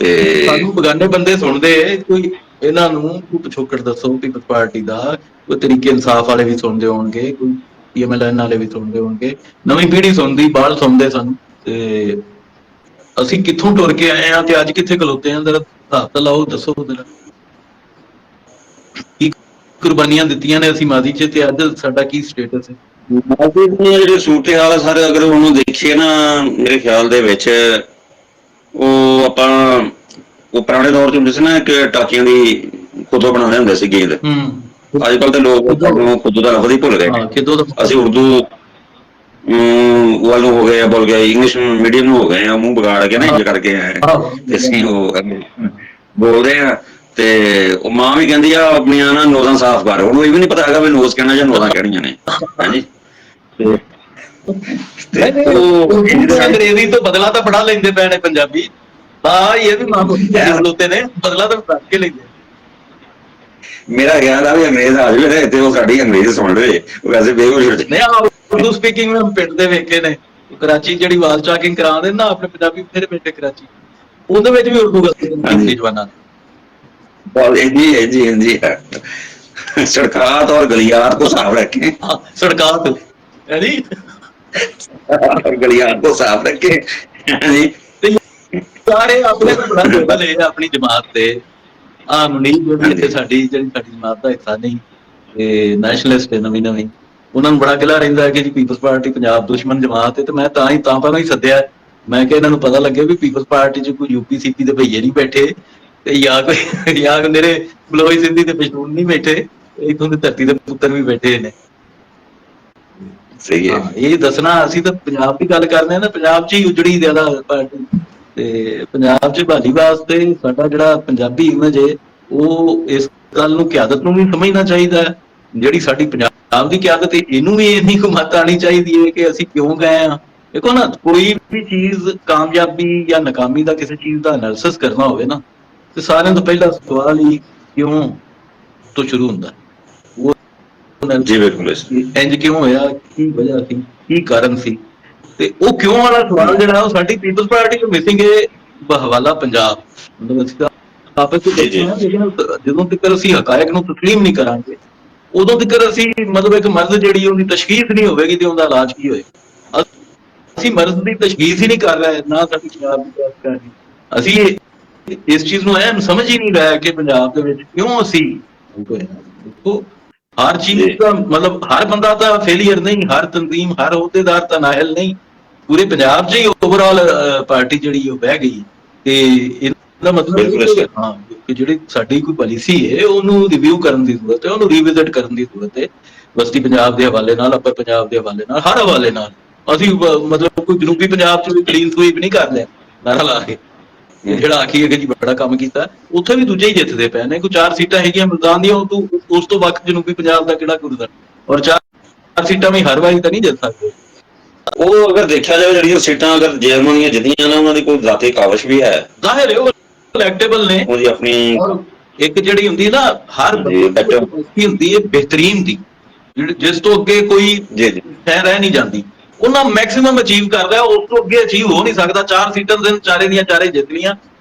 ਤੇ ਸਾਨੂੰ ਬਗਾਨੇ ਬੰਦੇ ਸੁਣਦੇ ਕੋਈ, ਇਹਨਾਂ ਨੂੰ ਕੋਈ ਪਿਛੋਕੜ ਦੱਸੋ ਪੀਪਲਜ਼ ਪਾਰਟੀ ਦਾ, ਕੋਈ ਤਰੀਕੇ ਇਨਸਾਫ ਵਾਲੇ ਵੀ ਸੁਣਦੇ ਹੋਣਗੇ, ਕੋਈ PMLN ਵਾਲੇ ਵੀ ਸੁਣਦੇ ਹੋਣਗੇ, ਨਵੀਂ ਪੀੜ੍ਹੀ ਸੁਣਦੀ, ਬਾਲ ਸੁਣਦੇ ਸਾਨੂੰ। ਤੇ ਅਸੀਂ ਕਿੱਥੋਂ ਟੁਰ ਕੇ ਆਏ ਹਾਂ ਤੇ ਅੱਜ ਕਿੱਥੇ ਖਲੋਤੇ ਹਾਂ, ਜ਼ਰਾ ਹਿਸਾਬ ਤਾਂ ਲਾਓ, ਦੱਸੋ ਜ਼ਰਾ ਕੀ ਕੁਰਬਾਨੀਆਂ ਦਿੱਤੀਆਂ ਨੇ ਅਸੀਂ ਮਾਜ਼ੀ 'ਚ, ਤੇ ਅੱਜ ਸਾਡਾ ਕੀ ਸਟੇਟਸ ਹੈ। ਜਿਹੜੇ ਸੂਰਤ ਹਾਲ ਸਾਰੇ ਅਗਰ ਉਹਨੂੰ ਦੇਖੀਏ ਨਾ, ਮੇਰੇ ਖਿਆਲ ਦੇ ਵਿੱਚ ਉਹ ਆਪਾਂ ਉਹ ਪੁਰਾਣੇ ਦੌਰ 'ਚ ਹੁੰਦੇ ਸੀ ਨਾ, ਕਿ ਟਾਕੀਆਂ ਦੀ ਖੁਦੋਂ ਬਣਾਉਂਦੇ ਹੁੰਦੇ ਸੀ ਗੇਂਦ। ਅੱਜ ਕੱਲ੍ਹ ਤਾਂ ਲੋਕ ਖੁਦੋਂ ਦਾ ਲਫ਼ਜ਼ ਹੀ ਭੁੱਲ ਗਏ ਨੇ। ਅਸੀਂ ਉਰਦੂ ਵੱਲ ਨੂੰ ਹੋ ਗਏ ਆ, ਬੋਲ ਗਏ ਇੰਗਲਿਸ਼ ਮੀਡੀਅਮ ਨੂੰ ਹੋ ਗਏ ਆ, ਮੂੰਹ ਵਿਗਾੜ ਕੇ ਨਾ ਇੰਜ ਕਰਕੇ ਤੇ ਅਸੀਂ ਉਹ ਬੋਲਦੇ ਆ। ਤੇ ਉਹ ਮਾਂ ਵੀ ਕਹਿੰਦੀ ਆ ਆਪਣੀਆਂ ਨਾ ਨੋਜ਼ਾਂ ਸਾਫ਼ ਕਰ, ਉਹਨੂੰ ਇਹ ਵੀ ਨੀ ਪਤਾ ਹੈਗਾ ਵੀ ਨੋਜ਼ ਕਹਿਣਾ ਜਾਂ ਨੋਜ਼ਾਂ ਕਹਿਣੀਆਂ ਨੇ। ਹਾਂਜੀ ਅੰਗਰੇਜ਼ੀ ਤੋਂ ਬਦਲਾ ਤਾਂ ਬੜਾ ਲੈਂਦੇ ਪਏ ਨੇ ਪੰਜਾਬੀ, ਹਾਂ ਇਹ ਵੀ ਮਾਂ ਬੋਲੀ ਖਲੋਤੇ ਨੇ, ਬਦਲਾ ਤਾਂ ਬਣਾ ਕੇ ਲੈਂਦੇ। ਮੇਰਾ ਖਿਆਲ ਆ ਵੀ ਅੰਗਰੇਜ਼ ਆ ਜਾਵੇ ਤੇ ਉਹ ਸਾਡੀ ਅੰਗਰੇਜ਼ ਸੁਣ ਲਵੇ, ਵੈਸੇ ਬੇਹੋਸ਼ ਨਹੀਂ। ਉਰਦੂ ਸਪੀਕਿੰਗ ਮੈਂ ਪਿੰਡ ਦੇ ਵੇਖੇ ਨੇ, ਕਰਾਚੀ ਜਿਹੜੀ ਆਵਾਜ਼ ਚਾਕਿੰਗ ਕਰਾ ਦੇ ਨਾ ਆਪਣੇ ਪੰਜਾਬੀ ਬਥੇਰੇ ਬੈਠੇ ਕਰਾਚੀ, ਉਹਦੇ ਵਿੱਚ ਵੀ ਉਰਦੂ ਗੱਲ ਜਵਾਨਾਂ जी सड़कात और गलियात को साफ रखें, सड़कात गलियात को साफ रखें। ਸਾਰੇ ਆਪਣੇ ਤਾਂ ਬੜਾ ਦੋੜਾ ਲਏ ਆਪਣੀ ਜਮਾਤ ਤੇ, ਆਹ ਮੁਨੀਰ ਜਿਹੜੀ ਸਾਡੀ ਜਮਾਤ ਦਾ ਹਿੱਸਾ ਨਹੀਂ, ਤੇ ਨੈਸ਼ਨਲਿਸਟ ਹੈ ਨਵੀਂ, ਉਹਨਾਂ ਨੂੰ ਬੜਾ ਗਿਲਾ ਰਹਿੰਦਾ ਹੈ ਕਿ ਜੀ ਪੀਪਲਜ਼ ਪਾਰਟੀ ਪੰਜਾਬ ਦੁਸ਼ਮਣ ਜਮਾਤ ਹੈ। ਤੇ ਮੈਂ ਤਾਂ ਪਹਿਲਾਂ ਹੀ ਸੱਦਿਆ, ਮੈਂ ਕਿਹਾ ਇਹਨਾਂ ਨੂੰ ਪਤਾ ਲੱਗੇ ਵੀ ਪੀਪਲਜ਼ ਪਾਰਟੀ 'ਚ ਕੋਈ UP-CP ਦੇ ਭਈਏ ਨਹੀਂ ਬੈਠੇ, ਤੇ ਜਾਂ ਮੇਰੇ ਬਲੋਈ ਸਿੰਧੀ ਤੇ ਪਸ਼ਤੂਨ ਨਹੀਂ ਬੈਠੇ, ਇੱਥੋਂ ਦੀ ਧਰਤੀ ਦੇ ਪੁੱਤਰ ਵੀ ਬੈਠੇ ਨੇ। ਸਹੀ ਹੈ, ਇਹ ਦੱਸਣਾ, ਅਸੀਂ ਤਾਂ ਪੰਜਾਬ ਦੀ ਗੱਲ ਕਰਦੇ ਹਾਂ ਨਾ, ਪੰਜਾਬ 'ਚ ਹੀ ਉਜੜੀ ਜ਼ਿਆਦਾ ਪਾਰਟੀ, ਤੇ ਪੰਜਾਬ 'ਚ ਬਹਾਲੀ ਵਾਸਤੇ ਸਾਡਾ ਜਿਹੜਾ ਪੰਜਾਬੀ ਇਮੇਜ ਹੈ, ਉਹ ਇਸ ਗੱਲ ਨੂੰ ਕਿਆਦਤ ਨੂੰ ਵੀ ਸਮਝਣਾ ਚਾਹੀਦਾ ਹੈ। ਜਿਹੜੀ ਸਾਡੀ ਪੰਜਾਬ ਦੀ ਕਿਆਦਤ ਹੈ, ਇਹਨੂੰ ਵੀ ਇੰਨੀ ਕੁ ਮੱਤ ਆਉਣੀ ਚਾਹੀਦੀ ਹੈ ਕਿ ਅਸੀਂ ਕਿਉਂ ਗਏ ਹਾਂ। ਦੇਖੋ ਨਾ, ਕੋਈ ਵੀ ਚੀਜ਼ ਕਾਮਯਾਬੀ ਜਾਂ ਨਾਕਾਮੀ ਦਾ ਕਿਸੇ ਚੀਜ਼ ਦਾ ਐਨਾਲਿਸਿਸ ਕਰਨਾ ਹੋਵੇ ਨਾ, ਤੇ ਸਾਰਿਆਂ ਤੋਂ ਪਹਿਲਾ ਸਵਾਲ ਹੀ ਕਿਉਂ ਤੋਂ ਸ਼ੁਰੂ ਹੁੰਦਾ। ਉਹ ਇੰਜ ਕਿਉਂ ਹੋਇਆ, ਕੀ ਵਜ੍ਹਾ ਸੀ, ਕੀ ਕਾਰਨ ਸੀ, ਤੇ ਉਹ ਕਿਉਂ ਵਾਲਾ ਸਵਾਲ ਜਿਹੜਾ ਉਹ ਸਾਡੀ ਪੀਪਲਜ਼ ਪਾਰਟੀ ਤੋਂ ਮਿਸਿੰਗ ਹੈ ਬਹਵਾਲਾ ਪੰਜਾਬ। ਮਤਲਬ ਅਸੀਂ ਆਪਸ ਵਿੱਚ ਬੈਠੇ ਹਾਂ, ਲੇਕਿਨ ਜਦੋਂ ਤੱਕ ਅਸੀਂ ਹਕਾਇਕ ਨੂੰ ਤਸਲੀਮ ਨਹੀਂ ਕਰਾਂਗੇ, ਉਦੋਂ ਤੱਕ ਅਸੀਂ ਮਤਲਬ ਇੱਕ ਮਰਜ਼ ਜਿਹੜੀ ਉਹਦੀ ਤਸ਼ਖੀਸ ਨਹੀਂ ਹੋਵੇਗੀ ਤੇ ਉਹਦਾ ਇਲਾਜ ਕੀ ਹੋਏਗਾ। ਅਸੀਂ ਮਰਜ਼ ਦੀ ਤਸ਼ਖੀਸ ਹੀ ਨਹੀਂ ਕਰ ਰਹੇ, ਨਾ ਸਾਡੀ ਪੰਜਾਬ ਦੀ ਬਾਤ ਕਰ ਰਹੀ। ਅਸੀਂ ਇਸ ਚੀਜ਼ ਨੂੰ ਐਨ ਸਮਝ ਹੀ ਨਹੀਂ ਰਿਹਾ ਕਿ ਪੰਜਾਬ ਦੇ ਵਿੱਚ ਕਿਉਂ ਅਸੀਂ, ਦੇਖੋ ਹਰ ਚੀਜ਼ ਦਾ ਮਤਲਬ ਹਰ ਬੰਦਾ ਤਾਂ ਫੇਲੀਅਰ ਨਹੀਂ, ਹਰ ਤਨਜ਼ੀਮ, ਹਰ ਅਹੁਦੇਦਾਰ ਤਾਂ ਨਾਅਹਿਲ ਨਹੀਂ। ਪੂਰੇ ਪੰਜਾਬ 'ਚ ਹੀ ਓਵਰਆਲ ਪਾਰਟੀ ਜਿਹੜੀ ਉਹ ਬਹਿ ਗਈ, ਤੇ ਇਹਦਾ ਮਤਲਬ ਹਾਂ ਕਿ ਜਿਹੜੀ ਸਾਡੀ ਕੋਈ ਪਾਲਿਸੀ ਹੈ ਉਹਨੂੰ ਰਿਵਿਊ ਕਰਨ ਦੀ ਜ਼ਰੂਰਤ ਹੈ, ਉਹਨੂੰ ਰੀਵਿਜ਼ਿਟ ਕਰਨ ਦੀ ਜ਼ਰੂਰਤ ਹੈ। ਵਸਤੀ ਪੰਜਾਬ ਦੇ ਹਵਾਲੇ ਨਾਲ, ਅੱਪਰ ਪੰਜਾਬ ਦੇ ਹਵਾਲੇ ਨਾਲ, ਹਰ ਹਵਾਲੇ ਨਾਲ ਅਸੀਂ ਮਤਲਬ ਕੋਈ ਜਨੂਬੀ ਪੰਜਾਬ 'ਚ ਵੀ ਕਲੀਨ ਸਵੀਪ ਨਹੀਂ ਕਰ ਲਿਆ ਨਾਰਾ ਲਾ ਕੇ, ਜਿਹੜਾ ਆਖੀਏ ਕਿ ਜੀ ਬੜਾ ਕੰਮ ਕੀਤਾ, ਉੱਥੇ ਵੀ ਦੂਜੇ ਹੀ ਜਿੱਤਦੇ ਪਏ ਨੇ। ਕੋਈ 4 ਸੀਟਾਂ ਹੈਗੀਆਂ ਮੁਲਤਾਨ ਦੀਆਂ, ਉਸ ਤੋਂ ਵੱਖ ਜਨੂਬੀ ਪੰਜਾਬ ਦਾ ਕਿਹੜਾ ਗੁਰਦਾ, ਔਰ 4 ਸੀਟਾਂ ਵੀ ਹਰ ਵਾਰੀ ਤਾਂ ਨਹੀਂ ਜਿੱਤ ਸਕਦੇ। ਉਹ ਅਗਰ ਦੇਖਿਆ ਜਾਵੇ ਜਿਹੜੀਆਂ ਸੀਟਾਂ ਅਗਰ ਜੇਐਮਓ ਦੀਆਂ ਜਿੱਤੀਆਂ ਨਾ, ਉਹਨਾਂ ਦੀ ਕੋਈ ਜ਼ਾਤੀ ਕਾਵਿਸ਼ ਵੀ ਹੈ, ਜ਼ਾਹਿਰ ਹੈ ਉਹ ਇਲੈਕਟੇਬਲ ਨੇ। ਉਹਦੀ ਆਪਣੀ ਇੱਕ ਜਿਹੜੀ ਹੁੰਦੀ ਹੈ ਨਾ, ਹਰ ਬੰਦੇ ਹੁੰਦੀ ਹੈ ਬਿਹਤਰੀਨ ਦੀ, ਜਿਸ ਤੋਂ ਅੱਗੇ ਕੋਈ ਸ਼ੈ ਰਹਿ ਨਹੀਂ ਜਾਂਦੀ, ਉਹਨਾਂ ਮੈਕਸਿਮਮ ਅਚੀਵ ਕਰ ਰਿਹਾ, ਉਸ ਤੋਂ ਅੱਗੇ ਅਚੀਵ ਹੋ ਨਹੀਂ ਸਕਦਾ। 4 ਸੀਟਾਂ ਦੇ ਚਾਰੇ ਦੀਆਂ ਚਾਰੇ ਜਿੱਤਣੀਆਂ,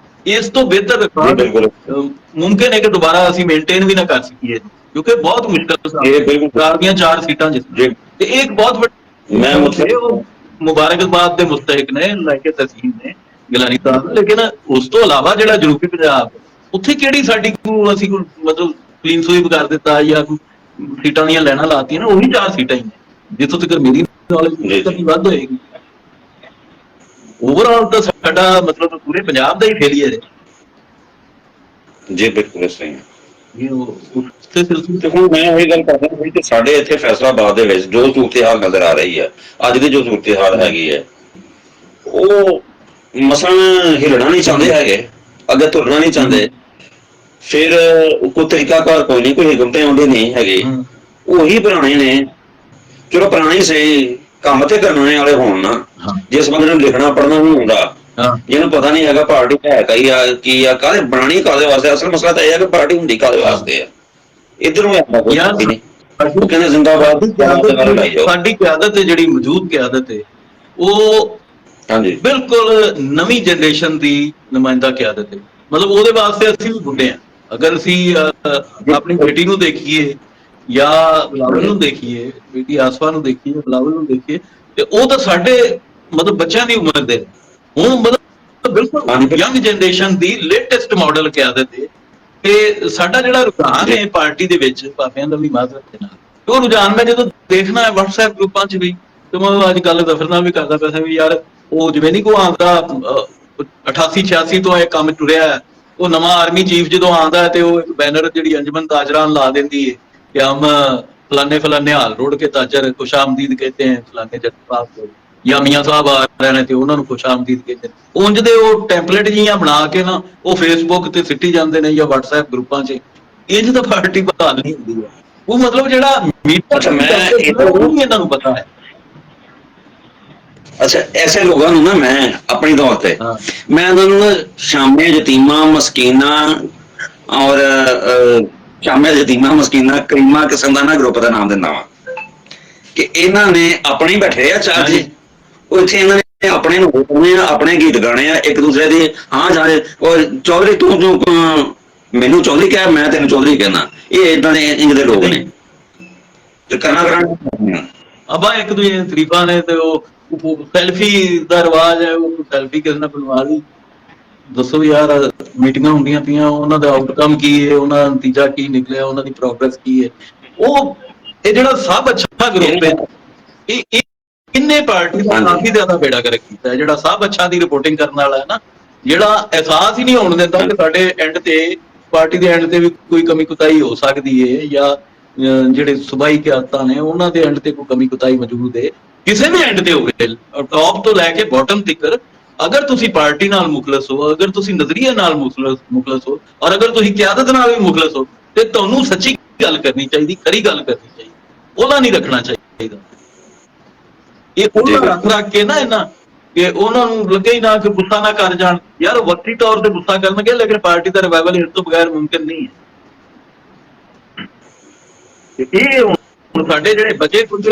ਇਸ ਤੋਂ ਬਿਹਤਰ ਮੁਮਕਿਨ ਹੈ ਕਿ ਦੁਬਾਰਾ ਅਸੀਂ ਮੇਨਟੇਨ ਵੀ ਨਾ ਕਰ ਸਕੀਏ, ਕਿਉਂਕਿ ਬਹੁਤ ਮੁਸ਼ਕਲ ਦੀਆਂ 4 ਸੀਟਾਂ ਜਿੱਤਣੀਆਂ, ਤੇ ਇਹ ਇੱਕ ਬਹੁਤ ਵੱਡੀ ਮੁਬਾਰਕਬਾਦ ਦੇ ਮੁਸਤਹਿਕ ਨੇ, ਲਾਇਕੇ ਤਸਲੀਮ ਨੇ ਗਿਲਾਨੀ ਸਾਹਿਬ। ਲੇਕਿਨ ਉਸ ਤੋਂ ਇਲਾਵਾ ਜਿਹੜਾ ਜਨੂਬੀ ਪੰਜਾਬ, ਉੱਥੇ ਕਿਹੜੀ ਸਾਡੀ ਅਸੀਂ ਮਤਲਬ ਕਲੀਨ ਸਵੀਪ ਕਰ ਦਿੱਤਾ ਜਾਂ ਸੀਟਾਂ ਦੀਆਂ ਲੈਣਾ ਲਾਤੀਆਂ ਨਾ, ਉਹੀ 4 ਸੀਟਾਂ ਹੀ ਨੇ ਜਿੱਥੋਂ ਤੱਕ ਮੇਰੀ ਨੌਲੇਜ ਵੱਧ ਹੋਏਗੀ। ਓਵਰਆਲ ਤਾਂ ਸਾਡਾ ਮਤਲਬ ਪੂਰੇ ਪੰਜਾਬ ਦਾ ਹੀ ਫੇਲੀਅਰ ਹੈ। ਜੀ ਬਿਲਕੁਲ ਸਹੀ ਹੈ। ਤੇ ਹੁਣ ਮੈਂ ਇਹ ਗੱਲ ਕਰਦਾ ਸੀ ਕਿ ਸਾਡੇ ਇੱਥੇ ਫੈਸਲਾਬਾਦ ਦੇ ਵਿੱਚ ਜੋ ਸੂਰਤ-ਏ-ਹਾਲ ਨਜ਼ਰ ਆ ਰਹੀ ਹੈ, ਅੱਜ ਦੀ ਜੋ ਸੂਰਤ-ਏ-ਹਾਲ ਹੈਗੀ ਹੈ, ਉਹ ਮਸਲਨ ਹਿੱਲਣਾ ਨਹੀਂ ਚਾਹੁੰਦੇ ਹੈਗੇ, ਅੱਗੇ ਤੁਰਨਾ ਨਹੀਂ ਚਾਹੁੰਦੇ, ਫਿਰ ਕੋਈ ਤਰੀਕਾਕਾਰ ਕੋਈ ਨਹੀਂ, ਕੋਈ ਹਿਕਮਤ ਆਉਂਦੇ ਨਹੀਂ ਹੈਗੇ, ਉਹੀ ਪੁਰਾਣੇ ਨੇ। ਚਲੋ ਪੁਰਾਣੇ ਸਹੀ ਕੰਮ ਤੇ ਕਰਨ ਵਾਲੇ ਹੋਣ ਨਾ, ਜਿਸ ਬੰਦੇ ਨੂੰ ਲਿਖਣਾ ਪੜ੍ਹਨਾ ਨਹੀਂ ਆਉਂਦਾ, ਜਿਹਨੂੰ ਪਤਾ ਨਹੀਂ ਹੈਗਾ ਪਾਰਟੀ ਹੈ ਕੀ ਆ, ਕਾਹਦੇ ਬਣਾਣੀ ਕਾਹਦੇ ਵਾਸਤੇ, ਅਸਲ ਮਸਲਾ ਤਾਂ ਇਹ ਹੈ ਕਿ ਪਾਰਟੀ ਹੁੰਦੀ ਕਾਹਦੇ ਵਾਸਤੇ ਆ। ਇੱਧਰ ਨੂੰ ਕਹਿੰਦੇ ਜ਼ਿੰਦਾਬਾਦ। ਸਾਡੀ ਕਿਆਦਤ ਹੈ ਜਿਹੜੀ ਮੌਜੂਦ ਕਿਆਦਤ ਹੈ, ਉਹ ਹਾਂਜੀ ਬਿਲਕੁਲ ਨਵੀਂ ਜਨਰੇਸ਼ਨ ਦੀ ਨੁਮਾਇੰਦਾ ਕਿਆਦਤ ਹੈ। ਮਤਲਬ ਉਹਦੇ ਵਾਸਤੇ ਅਸੀਂ ਵੀ ਬੁੱਢੇ ਹਾਂ। ਅਗਰ ਅਸੀਂ ਆਪਣੀ ਬੇਟੀ ਨੂੰ ਦੇਖੀਏ ਜਾਂ ਬਲਾਵਲ ਨੂੰ ਦੇਖੀਏ, ਬੇਟੀ ਆਸਫਾ ਨੂੰ ਦੇਖੀਏ, ਬਲਾਵਲ ਨੂੰ ਦੇਖੀਏ, ਤੇ ਉਹ ਤਾਂ ਸਾਡੇ ਮਤਲਬ ਬੱਚਿਆਂ ਦੀ ਉਮਰ ਦੇ ਹੁਣ ਮਤਲਬ ਬਿਲਕੁਲ ਹਾਂਜੀ ਯੰਗ ਜਨਰੇਸ਼ਨ ਦੀ ਲੇਟੈਸਟ ਮਾਡਲ ਕਿਆਦਤ ਹੈ। ਤੇ ਸਾਡਾ ਜਿਹੜਾ ਰੁਝਾਨ ਹੈ ਪਾਰਟੀ ਦੇ ਵਿੱਚ ਭਾਵੇਂ ਦਾ ਵੀ ਮਾਜ਼ਰਤ ਦੇ ਨਾਲ, ਉਹ ਰੁਝਾਨ ਮੈਂ ਜਦੋਂ ਦੇਖਣਾ ਹੈ WhatsApp ਗਰੁੱਪਾਂ 'ਚ ਵੀ, ਤੇ ਮੈਂ ਅੱਜ ਗੱਲ ਦਫ਼ਰ ਨਾਲ ਵੀ ਕਰਦਾ ਪਿਆ ਵੀ ਯਾਰ ਉਹ ਜਿਵੇਂ ਨਹੀਂ ਕੋ ਆਉਂਦਾ 88-86 ਤੋਂ ਇਹ ਕੰਮ ਟੁਰਿਆ ਹੈ। ਉਹ ਨਵਾਂ ਆਰਮੀ ਚੀਫ ਜਦੋਂ ਆਉਂਦਾ ਤੇ ਉਹ ਇੱਕ ਬੈਨਰ ਜਿਹੜੀ ਅੰਜਮਨ ਤਾਜਰਾਂ ਲਾ ਦਿੰਦੀ ਹੈ ਕਿ ਹਮ फलाने फलाने हाल रोड के ताजर खुश आमदीद कहते हैं फलाने जज्बात को, ਜਾਂ ਮੀਆਂ ਸਾਹਿਬ ਆ ਰਹੇ ਨੇ ਤੇ ਉਹਨਾਂ ਨੂੰ ਖੁਸ਼ ਆਮਦੀਦ ਕਹਿੰਦੇ ਨੇ। ਉਂਝ ਦੇ ਉਹ ਟੈਂਪਲੇਟ ਜਿਹੀਆਂ ਬਣਾ ਕੇ ਨਾ ਉਹ ਫੇਸਬੁੱਕ ਤੇ ਸਿੱਟੀ ਜਾਂਦੇ ਨੇ ਜਾਂ WhatsApp ਗਰੁੱਪਾਂ 'ਚ। ਇੰਝ ਤਾਂ ਪਾਰਟੀ ਬਹਾਲ ਨਹੀਂ ਹੁੰਦੀ ਹੈ। ਉਹ ਮਤਲਬ ਜਿਹੜਾ ਅੱਛਾ ਮੈਂ ਉਹ ਵੀ ਇਹਨਾਂ ਨੂੰ ਪਤਾ ਹੈ। ਅੱਛਾ ਐਸੇ ਲੋਕਾਂ ਨੂੰ ਨਾ ਮੈਂ ਆਪਣੀ ਤੌਰ ਤੇ ਹਾਂ ਮੈਂ ਉਹਨਾਂ ਨੂੰ ਨਾ ਸ਼ਾਮੇ ਯਤੀਮਾਂ ਮਸਕੀਨਾਂ ਔਰ ਸ਼ਾਮੇ ਯਤੀਮਾਂ ਮਸਕੀਨਾਂ ਕਰੀਮਾਂ ਕਿਸਮ ਦਾ ਨਾ ਗਰੁੱਪ ਦਾ ਨਾਮ ਦਿੰਦਾ ਵਾਂ ਕਿ ਇਹਨਾਂ ਨੇ ਆਪਣੇ ਹੀ ਬੈਠੇ ਆ ਚਾਰ ਜੀ। ਉਹ ਇੱਥੇ ਇਹਨਾਂ ਨੇ ਆਪਣੇ ਨੂੰ ਬੋਲਣੇ ਆ, ਆਪਣੇ ਗੀਤ ਗਾਣੇ ਆ, ਇੱਕ ਦੂਸਰੇ ਦੀ ਹਾਂ ਜਾਰੇ ਔਰ ਚੌਧਰੀ ਤੂੰ ਮੈਨੂੰ ਚੌਧਰੀ ਕਹਿ, ਮੈਂ ਤੈਨੂੰ ਚੌਧਰੀ ਕਹਿਣਾ। ਇਹ ਏਦਾਂ ਦੇ ਇੰਜ ਦੇ ਲੋਕ ਨੇ ਤੇ ਕਰਨਾ ਅਬਾ ਇੱਕ ਦੂਜੇ ਦੀਆਂ ਤਰੀਫਾਂ ਨੇ ਤੇ ਉਹ ਸੈਲਫੀ ਦਾ ਰਿਵਾਜ ਹੈ। ਉਹ ਸੈਲਫੀ ਕਿਸੇ ਨਾਲ ਬਣਵਾ ਲਈ, ਦੱਸੋ ਯਾਰ ਮੀਟਿੰਗਾਂ ਹੁੰਦੀਆਂ ਪਈਆਂ, ਉਹਨਾਂ ਦਾ ਆਊਟਕਮ ਕੀ ਹੈ, ਉਹਨਾਂ ਦਾ ਨਤੀਜਾ ਕੀ ਨਿਕਲਿਆ, ਉਹਨਾਂ ਦੀ ਪ੍ਰੋਗਰੈਸ ਕੀ ਹੈ। ਉਹ ਇਹ ਜਿਹੜਾ ਸਭ ਅੱਛਾ ਗਰੁੱਪ ਹੈ ਇਹ ਕਿੰਨੇ ਪਾਰਟੀ ਦਾ ਕਾਫੀ ਜ਼ਿਆਦਾ ਬੇੜਾ ਗਰਕ ਕੀਤਾ ਹੈ। ਜਿਹੜਾ ਸਭ ਅੱਛਾ ਦੀ ਰਿਪੋਰਟਿੰਗ ਕਰਨ ਵਾਲਾ ਹੈ ਨਾ, ਜਿਹੜਾ ਅਹਿਸਾਸ ਹੀ ਨਹੀਂ ਹੋਣ ਦਿੰਦਾ ਕਿ ਸਾਡੇ ਐਂਡ ਤੇ ਪਾਰਟੀ ਦੇ ਐਂਡ ਤੇ ਵੀ ਕੋਈ ਕਮੀ ਕੁਤਾਹੀ ਹੋ ਸਕਦੀ ਹੈ ਜਾਂ ਜਿਹੜੇ ਸੁਬਾਈ ਕਿਆਦਤਾਂ ਨੇ ਉਹਨਾਂ ਦੇ ਐਂਡ ਤੇ ਕੋਈ ਕਮੀ ਕੁਤਾਹੀ ਮੌਜੂਦ ਹੈ। ਕਿਸੇ ਵੀ ਐਂਡ ਤੇ ਹੋਵੇ, ਟੌਪ ਤੋਂ ਲੈ ਕੇ ਬਾਟਮ ਤੱਕ, ਅਗਰ ਤੁਸੀਂ ਪਾਰਟੀ ਨਾਲ ਮੁਖਲਸ ਹੋ, ਅਗਰ ਤੁਸੀਂ ਨਜ਼ਰੀਏ ਨਾਲ ਮੁਖਲਸ ਹੋ ਔਰ ਅਗਰ ਤੁਸੀਂ ਕਿਆਦਤ ਨਾਲ ਵੀ ਮੁਖਲਸ ਹੋ, ਤੇ ਤੁਹਾਨੂੰ ਸੱਚੀ ਗੱਲ ਕਰਨੀ ਚਾਹੀਦੀ, ਖਰੀ ਗੱਲ ਕਰਨੀ ਚਾਹੀਦੀ, ਉਹਦਾ ਨਹੀਂ ਰੱਖਣਾ ਚਾਹੀਦਾ। ਇਹ ਉਹਨਾਂ ਰੱਖ ਕੇ ਨਾ ਇਹਨਾਂ ਕਿ ਉਹਨਾਂ ਨੂੰ ਲੱਗੇ ਹੀ ਨਾ ਕਿ ਗੁੱਸਾ ਨਾ ਕਰ ਜਾਣ। ਯਾਰ ਵਕਤੀ ਤੌਰ ਤੇ ਗੁੱਸਾ ਕਰਨਗੇ, ਲੇਕਿਨ ਪਾਰਟੀ ਦਾ ਰਿਵਾਈਵਲ ਇਸ ਤੋਂ ਬਗੈਰ ਮੁਮਕਿਨ ਨਹੀਂ ਹੈ। ਇਹ ਹੁਣ ਸਾਡੇ ਜਿਹੜੇ ਬਚੇ ਕੁਝ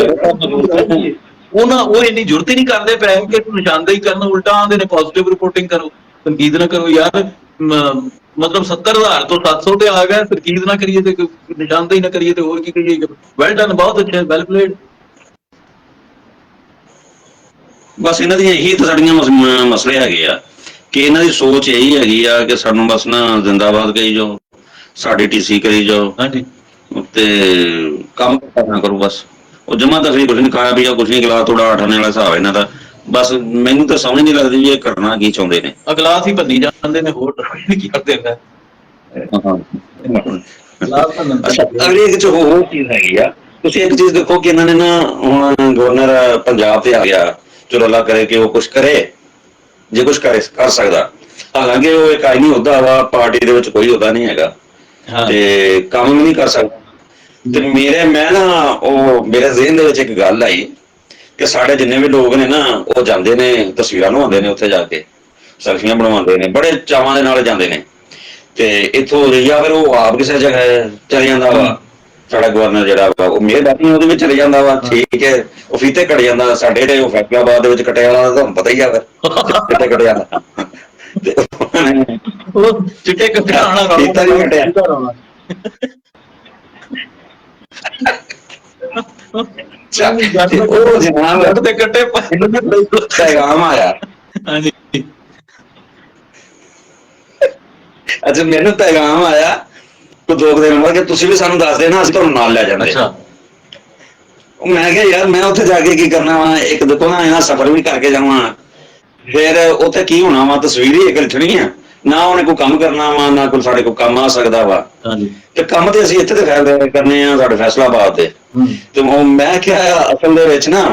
ਉਹ ਇੰਨੀ ਜ਼ਰੂਰਤ ਹੀ ਨਹੀਂ ਕਰਦੇ ਪਏ ਕਿ ਨਿਸ਼ਾਨਦੇਹੀ ਕਰਨ, ਉਲਟਾ ਆਉਂਦੇ ਨੇ ਪੋਜ਼ਿਟਿਵ ਰਿਪੋਰਟਿੰਗ ਕਰੋ, ਤਨਕੀਦ ਨਾ ਕਰੋ। ਯਾਰ ਮਤਲਬ 70,000 ਤੋਂ 700 ਤੇ ਆ ਗਿਆ, ਤਨਕੀਦ ਨਾ ਕਰੀਏ ਤੇ ਨਿਸ਼ਾਨਦੇਹੀ ਨਾ ਕਰੀਏ ਤੇ ਹੋਰ ਕੀ ਕਰੀਏ। ਵੈਲ ਡਨ, ਬਹੁਤ ਅੱਛਾ, ਵੈਲ ਪਲੇਡ। ਬਸ ਇਹਨਾਂ ਦੀਆਂ ਇਹੀ ਤਾਂ ਸਾਡੀਆਂ ਮਸਲੇ ਹੈਗੇ ਆ ਕਿ ਇਹਨਾਂ ਦੀ ਸੋਚ ਇਹੀ ਹੈਗੀ ਆ ਕਿ ਸਾਨੂੰ ਬਸ ਨਾ ਜ਼ਿੰਦਾਬਾਦ ਕਹੀ ਜਾਓ, ਸਾਡੀ TC ਕਰੀ ਜਾਓ ਤੇ ਕੰਮ ਕਰਨਾ ਕਰੋ। ਬਸ ਉਹ ਜਮਾ ਤਾਂ ਕੁਝ ਨਹੀਂ ਖਾਇਆ ਪੀਆ, ਕੁਝ ਨਹੀਂ ਗਲਾ ਥੋੜਾ ਆਠਾਣੇ ਵਾਲਾ ਹਿਸਾਬ ਇਹਨਾਂ ਦਾ। ਬਸ ਮੈਨੂੰ ਤਾਂ ਸਮਝ ਨਹੀਂ ਲੱਗਦੀ ਵੀ ਇਹ ਕਰਨਾ ਕੀ ਚਾਹੁੰਦੇ ਨੇ। ਗਲਾਸ ਹੀ ਭੰਨੀ ਜਾਂਦੇ ਨੇ, ਹੋਰ ਕੀ ਕਰਦੇ ਨੇ। ਅੱਛਾ ਅਗਲੀ ਇੱਕ ਹੋਰ ਚੀਜ਼ ਹੈਗੀ ਆ, ਤੁਸੀਂ ਇੱਕ ਚੀਜ਼ ਦੇਖੋ ਕਿ ਇਹਨਾਂ ਨੇ ਨਾ ਹੁਣ ਗਵਰਨਰ ਪੰਜਾਬ ਤੇ ਆ ਗਿਆ, ਚਲੋ ਅੱਲਾ ਕਰੇ ਕਿ ਉਹ ਕੁਛ ਕਰੇ, ਜੇ ਕੁਛ ਕਰ ਸਕਦਾ। ਹਾਲਾਂਕਿ ਉਹ ਇੱਕ ਆਈਨੀ ਅਹੁਦਾ ਵਾ, ਪਾਰਟੀ ਦੇ ਵਿੱਚ ਕੋਈ ਅਹੁਦਾ ਨਹੀਂ ਹੈਗਾ ਤੇ ਕੰਮ ਵੀ ਨਹੀਂ ਕਰ ਸਕਦਾ। ਤੇ ਮੈਂ ਨਾ ਉਹ ਮੇਰੇ ਜ਼ਿਹਨ ਦੇ ਵਿੱਚ ਇੱਕ ਗੱਲ ਆਈ ਕਿ ਸਾਡੇ ਜਿੰਨੇ ਵੀ ਲੋਕ ਨੇ ਨਾ ਉਹ ਜਾਂਦੇ ਨੇ, ਤਸਵੀਰਾਂ ਲਵਾਉਂਦੇ ਨੇ, ਉੱਥੇ ਜਾ ਕੇ ਸੈਲਫੀਆਂ ਬਣਵਾਉਂਦੇ ਨੇ, ਬੜੇ ਚਾਵਾਂ ਦੇ ਨਾਲ ਜਾਂਦੇ ਨੇ। ਤੇ ਇੱਥੋਂ ਜਾਂ ਫਿਰ ਉਹ ਆਪ ਕਿਸੇ ਜਗ੍ਹਾ ਚਲੇ ਜਾਂਦਾ ਵਾ, ਸਾਡਾ ਗਵਰਨਰ ਜਿਹੜਾ ਵਾ ਉਹ ਮਿਹਰਬਾਨੀ ਉਹਦੇ ਵਿੱਚ ਚਲੇ ਜਾਂਦਾ ਵਾ, ਠੀਕ ਹੈ, ਉਹ ਫੀਤੇ ਕੱਟ ਜਾਂਦਾ। ਸਾਡੇ ਜਿਹੜੇ ਉਹ ਫੈਸਲਾਬਾਦ ਦੇ ਵਿੱਚ ਕੱਟਿਆ ਵਾਲਾ ਤੁਹਾਨੂੰ ਪਤਾ ਹੀ ਆ, ਫਿਰ ਕਿੱਥੇ ਕੱਟ ਜਾਂਦਾ ਤੇ ਉਹ ਚਿੱਟੇ ਕੱਟਿਆ ਵਾਲਾ ਫੀਤਾ ਨਹੀਂ ਕੱਟਿਆ। ਉਹ ਜਨਾਬ ਤੇ ਕੱਟੇ ਪੈਗਾਮ ਆਇਆ। ਹਾਂਜੀ ਅੱਛਾ ਮੈਨੂੰ ਪੈਗਾਮ ਆਇਆ ਕੋਈ 2 ਦਿਨ ਬਾਅਦ ਕਿ ਤੁਸੀਂ ਵੀ ਸਾਨੂੰ ਦੱਸ ਦੇਣਾ, ਅਸੀਂ ਤੁਹਾਨੂੰ ਨਾਲ ਲੈ ਜਾਂਦੇ। ਮੈਂ ਕਿਹਾ ਯਾਰ ਮੈਂ ਉੱਥੇ ਜਾ ਕੇ ਕੀ ਕਰਨਾ ਵਾ, ਇੱਕ ਦੇਖੋ ਨਾ ਇਹਨਾਂ ਸਫ਼ਰ ਵੀ ਕਰਕੇ ਜਾਵਾਂ, ਫਿਰ ਉੱਥੇ ਕੀ ਹੋਣਾ ਵਾ, ਤਸਵੀਰ ਹੀ ਇੱਕ ਲਿਖਣੀ ਆ, ਨਾ ਉਹਨੇ ਕੋਈ ਕੰਮ ਕਰਨਾ ਵਾ, ਨਾ ਕੋਈ ਸਾਡੇ ਕੋਲ ਕੰਮ ਆ ਸਕਦਾ ਵਾ। ਤੇ ਕੰਮ ਤੇ ਅਸੀਂ ਇੱਥੇ ਤੇ ਕਰਨੇ ਆ, ਸਾਡੇ ਫੈਸਲਾਬਾਦ ਤੇ। ਤੇ ਮੈਂ ਕਿਹਾ ਅਸਲ ਦੇ ਵਿੱਚ ਨਾ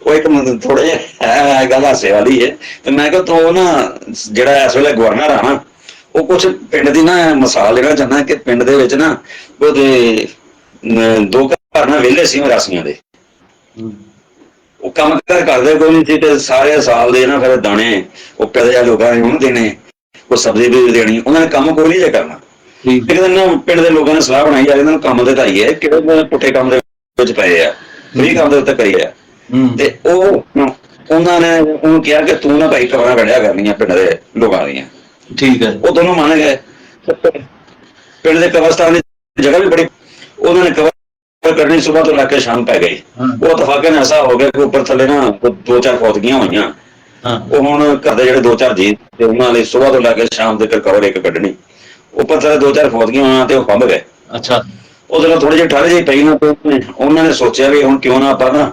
ਉਹ ਇੱਕ ਥੋੜਾ ਜਿਹਾ ਗੱਲ ਹਾਸੇ ਵਾਲੀ ਹੈ। ਤੇ ਮੈਂ ਕਿਹਾ ਤੂੰ ਨਾ ਜਿਹੜਾ ਇਸ ਵੇਲੇ ਗਵਰਨਰ ਆ ਨਾ, ਉਹ ਕੁਛ ਪਿੰਡ ਦੀ ਨਾ ਮਿਸਾਲ ਦੇਣਾ ਚਾਹੁੰਦਾ ਕਿ ਪਿੰਡ ਦੇ ਵਿੱਚ ਨਾ ਉਹਦੇ 2 ਘਰ ਨਾ ਵਿਹਲੇ ਸੀ ਮਰਾਸੀਆਂ ਦੇ, ਉਹ ਕੰਮ ਕਰਦੇ ਕੋਈ ਨਹੀਂ ਸੀ ਤੇ ਸਾਰੇ ਸਾਲ ਦੇ ਨਾ ਫਿਰ ਦਾਣੇ ਉਹ ਪੈਦੇ ਲੋਕਾਂ ਨੇ ਉਹਨੂੰ ਦੇਣੇ, ਕੋਈ ਸਬਜ਼ੀ ਵੀ ਦੇਣੀ, ਉਹਨਾਂ ਨੇ ਕੰਮ ਕੋਈ ਨਹੀਂ ਜੇ ਕਰਨਾ। ਇੱਕ ਦਿਨ ਪਿੰਡ ਦੇ ਲੋਕਾਂ ਨੇ ਸਲਾਹ ਬਣਾਈ ਯਾਰ ਇਹਨਾਂ ਨੂੰ ਕੰਮ ਤੇ ਧਾਈਏ, ਕਿਹੜੇ ਪੁੱਠੇ ਕੰਮ ਦੇ ਵਿੱਚ ਪਏ ਆ, ਫ੍ਰੀ ਕੰਮ ਦੇ ਉੱਤੇ ਕਰੀਏ। ਤੇ ਉਹ ਉਹਨਾਂ ਨੇ ਉਹਨੂੰ ਕਿਹਾ ਕਿ ਤੂੰ ਨਾ ਭਾਈ ਖਬਰਾਂ ਕੱਢਿਆ ਕਰਨੀਆਂ ਪਿੰਡ ਦੇ ਲੋਕਾਂ ਦੀਆਂ। ਠੀਕ ਹੈ। ਉਹ ਦੋਨੋਂ ਮੰਨ ਗਏ। ਪਿੰਡ ਦੇ ਕਬਰਸਤਾਨ ਦੀ ਜਗ੍ਹਾ ਵੀ ਬੜੀ, ਉਹਨਾਂ ਨੇ ਖਬਰ ਕਰਨੀ ਸੁਬਾਹ ਤੋਂ ਲੈ ਕੇ ਸ਼ਾਮ ਪੈ ਗਈ। ਉਹ ਇਤਫਾਕਨ ਐਸਾ ਹੋ ਗਿਆ ਕਿ ਉੱਪਰ ਥੱਲੇ ਨਾ 2-4 ਫੌਤਗੀਆਂ ਹੋਈਆਂ। ਉਹ ਹੁਣ ਘਰ ਦੇ ਜਿਹੜੇ 2-4 ਜੀ ਤੇ ਉਹਨਾਂ ਲਈ ਸੁਬਾਹ ਤੋਂ ਲੈ ਕੇ ਸ਼ਾਮ ਤੱਕ ਖਬਰ ਇੱਕ ਕੱਢਣੀ। ਉੱਪਰ ਥੱਲੇ 2-4 ਫੌਤਗੀਆਂ ਹੋਈਆਂ ਤੇ ਉਹ ਕੰਬ ਗਏ। ਅੱਛਾ। ਉਹ ਜਦੋਂ ਥੋੜੀ ਜਿਹੀ ਠੰਡ ਜਿਹੀ ਪਈ ਨਾ, ਉਹਨਾਂ ਨੇ ਸੋਚਿਆ ਵੀ ਹੁਣ ਕਿਉਂ ਨਾ ਆਪਾਂ ਨਾ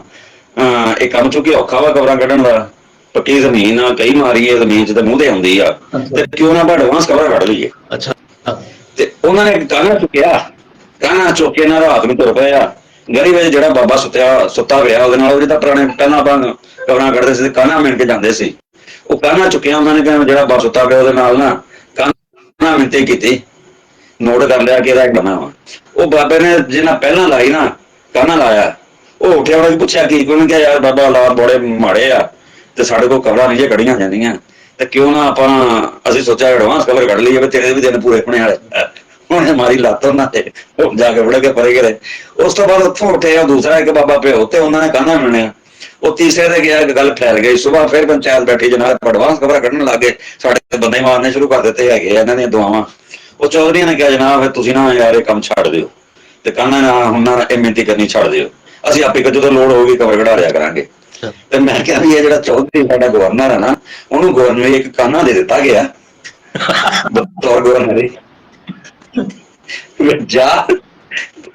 ਇਹ ਕੰਮ ਚੁੱਕੀ ਔਖਾ ਵਾ ਖਬਰਾਂ ਕੱਢਣ ਦਾ, ਪੱਕੀ ਜ਼ਮੀਨ ਆ, ਕਈ ਮਾਰੀਏ ਜ਼ਮੀਨ 'ਚ ਤੇ ਮੂੰਹ ਤੇ ਆਉਂਦੀ ਆ, ਤੇ ਕਿਉਂ ਨਾ ਆਪਾਂ ਐਡਵਾਂਸ ਖਬਰਾਂ ਕੱਢ ਲਈਏ। ਅੱਛਾ। ਤੇ ਉਹਨਾਂ ਨੇ ਕਾਹਨਾ ਚੁੱਕਿਆ, ਕਾਹਨਾ ਚੁੱਕ ਕੇ ਨਾ ਰਾਤ ਨੂੰ ਤੁਰ ਪਏ ਆ। ਗਲੀ ਵਿੱਚ ਜਿਹੜਾ ਬਾਬਾ ਸੁੱਤਾ ਪਿਆ ਉਹਦੇ ਨਾਲ, ਉਹਦੇ ਤਾਂ ਪੁਰਾਣੇ ਪਹਿਲਾਂ ਆਪਾਂ ਖਬਰਾਂ ਕੱਢਦੇ ਸੀ, ਕਾਹਨਾ ਮਿਣ ਕੇ ਜਾਂਦੇ ਸੀ। ਉਹ ਕਾਹਨਾ ਚੁੱਕਿਆ ਉਹਨਾਂ ਨੇ, ਜਿਹੜਾ ਬਾਬਾ ਸੁੱਤਾ ਪਿਆ ਉਹਦੇ ਨਾਲ ਨਾ ਕਾਹਨਾ ਮਿਣਤੀ ਕੀਤੀ, ਨੋਟ ਕਰ ਲਿਆ ਕਿ ਇਹਦਾ ਕਾਹਨਾ ਵਾ। ਉਹ ਬਾਬੇ ਨੇ ਜਿਹਨਾਂ ਪਹਿਲਾਂ ਲਾਈ ਨਾ ਕਾਹਨਾ ਲਾਇਆ, ਉਹ ਉੱਠਿਆ ਉਹਨੇ ਪੁੱਛਿਆ ਕੀ, ਉਹਨੇ ਕਿਹਾ ਯਾਰ ਬਾਬਾ ਹਾਲਾਤ ਬੜੇ ਮਾੜੇ ਆ ਤੇ ਸਾਡੇ ਕੋਲ ਖਬਰਾਂ ਨਹੀਂ ਜੇ ਕੱਢੀਆਂ ਜਾਂਦੀਆਂ, ਤੇ ਕਿਉਂ ਨਾ ਆਪਾਂ, ਅਸੀਂ ਸੋਚਿਆ ਐਡਵਾਂਸ ਖਬਰ ਕੱਢ ਲਈਏ ਵੀ ਤੇਰੇ ਵੀ ਦਿਨ ਪੂਰੇ ਹੋਣੇ ਵਾਲੇ। ਉਹਨੇ ਮਾਰੀ ਲੱਤ ਉਹਨਾਂ ਤੇ, ਉਹ ਜਾ ਕੇ ਵੜ ਕੇ ਪਰੇ ਗਏ। ਉਸ ਤੋਂ ਬਾਅਦ ਉੱਥੋਂ ਉੱਠਿਆ ਦੂਸਰਾ ਇੱਕ ਬਾਬਾ ਪਿਓ ਤੇ ਉਹਨਾਂ ਨੇ ਕਾਹਨਾ ਮਿਣਿਆ। ਉਹ ਤੀਸਰੇ ਤੇ ਗਿਆ, ਗੱਲ ਫੈਲ ਗਈ। ਸੁਬਾਹ ਫਿਰ ਪੰਚਾਇਤ ਬੈਠੀ, ਜਨਾਬ ਐਡਵਾਂਸ ਖਬਰਾਂ ਕੱਢਣ ਲੱਗ ਗਏ, ਸਾਡੇ ਬੰਦੇ ਮਾਰਨੇ ਸ਼ੁਰੂ ਕਰ ਦਿੱਤੇ ਹੈਗੇ ਇਹਨਾਂ ਦੀਆਂ ਦੁਆਵਾਂ। ਉਹ ਚੌਧਰੀਆਂ ਨੇ ਕਿਹਾ ਜਨਾਬ ਤੁਸੀਂ ਨਾ ਯਾਰ ਇਹ ਕੰਮ ਛੱਡ ਦਿਓ, ਤੇ ਕਾਹਨਾ ਨਾ ਹੁਣ ਨਾ ਇਹ ਮਿਹਨਤੀ ਕਰਨੀ ਛੱਡ ਦਿਓ, ਅਸੀਂ ਆਪੇ ਜਦੋਂ ਲੋੜ ਹੋਊਗੀ ਖਬਰ ਕਢਾ ਲਿਆ ਕਰਾਂਗੇ। ਤੇ ਮੈਂ ਕਿਹਾ ਵੀ ਇਹ ਜਿਹੜਾ ਚੌਧਰੀ ਸਾਡਾ ਗਵਰਨਰ ਹੈ ਨਾ, ਉਹਨੂੰ ਗਵਰਨਰ ਇੱਕ ਕਾਹਨਾ ਦੇ ਦਿੱਤਾ ਗਿਆ ਬਤੌਰ ਗਵਰਨਰ। ਜਾ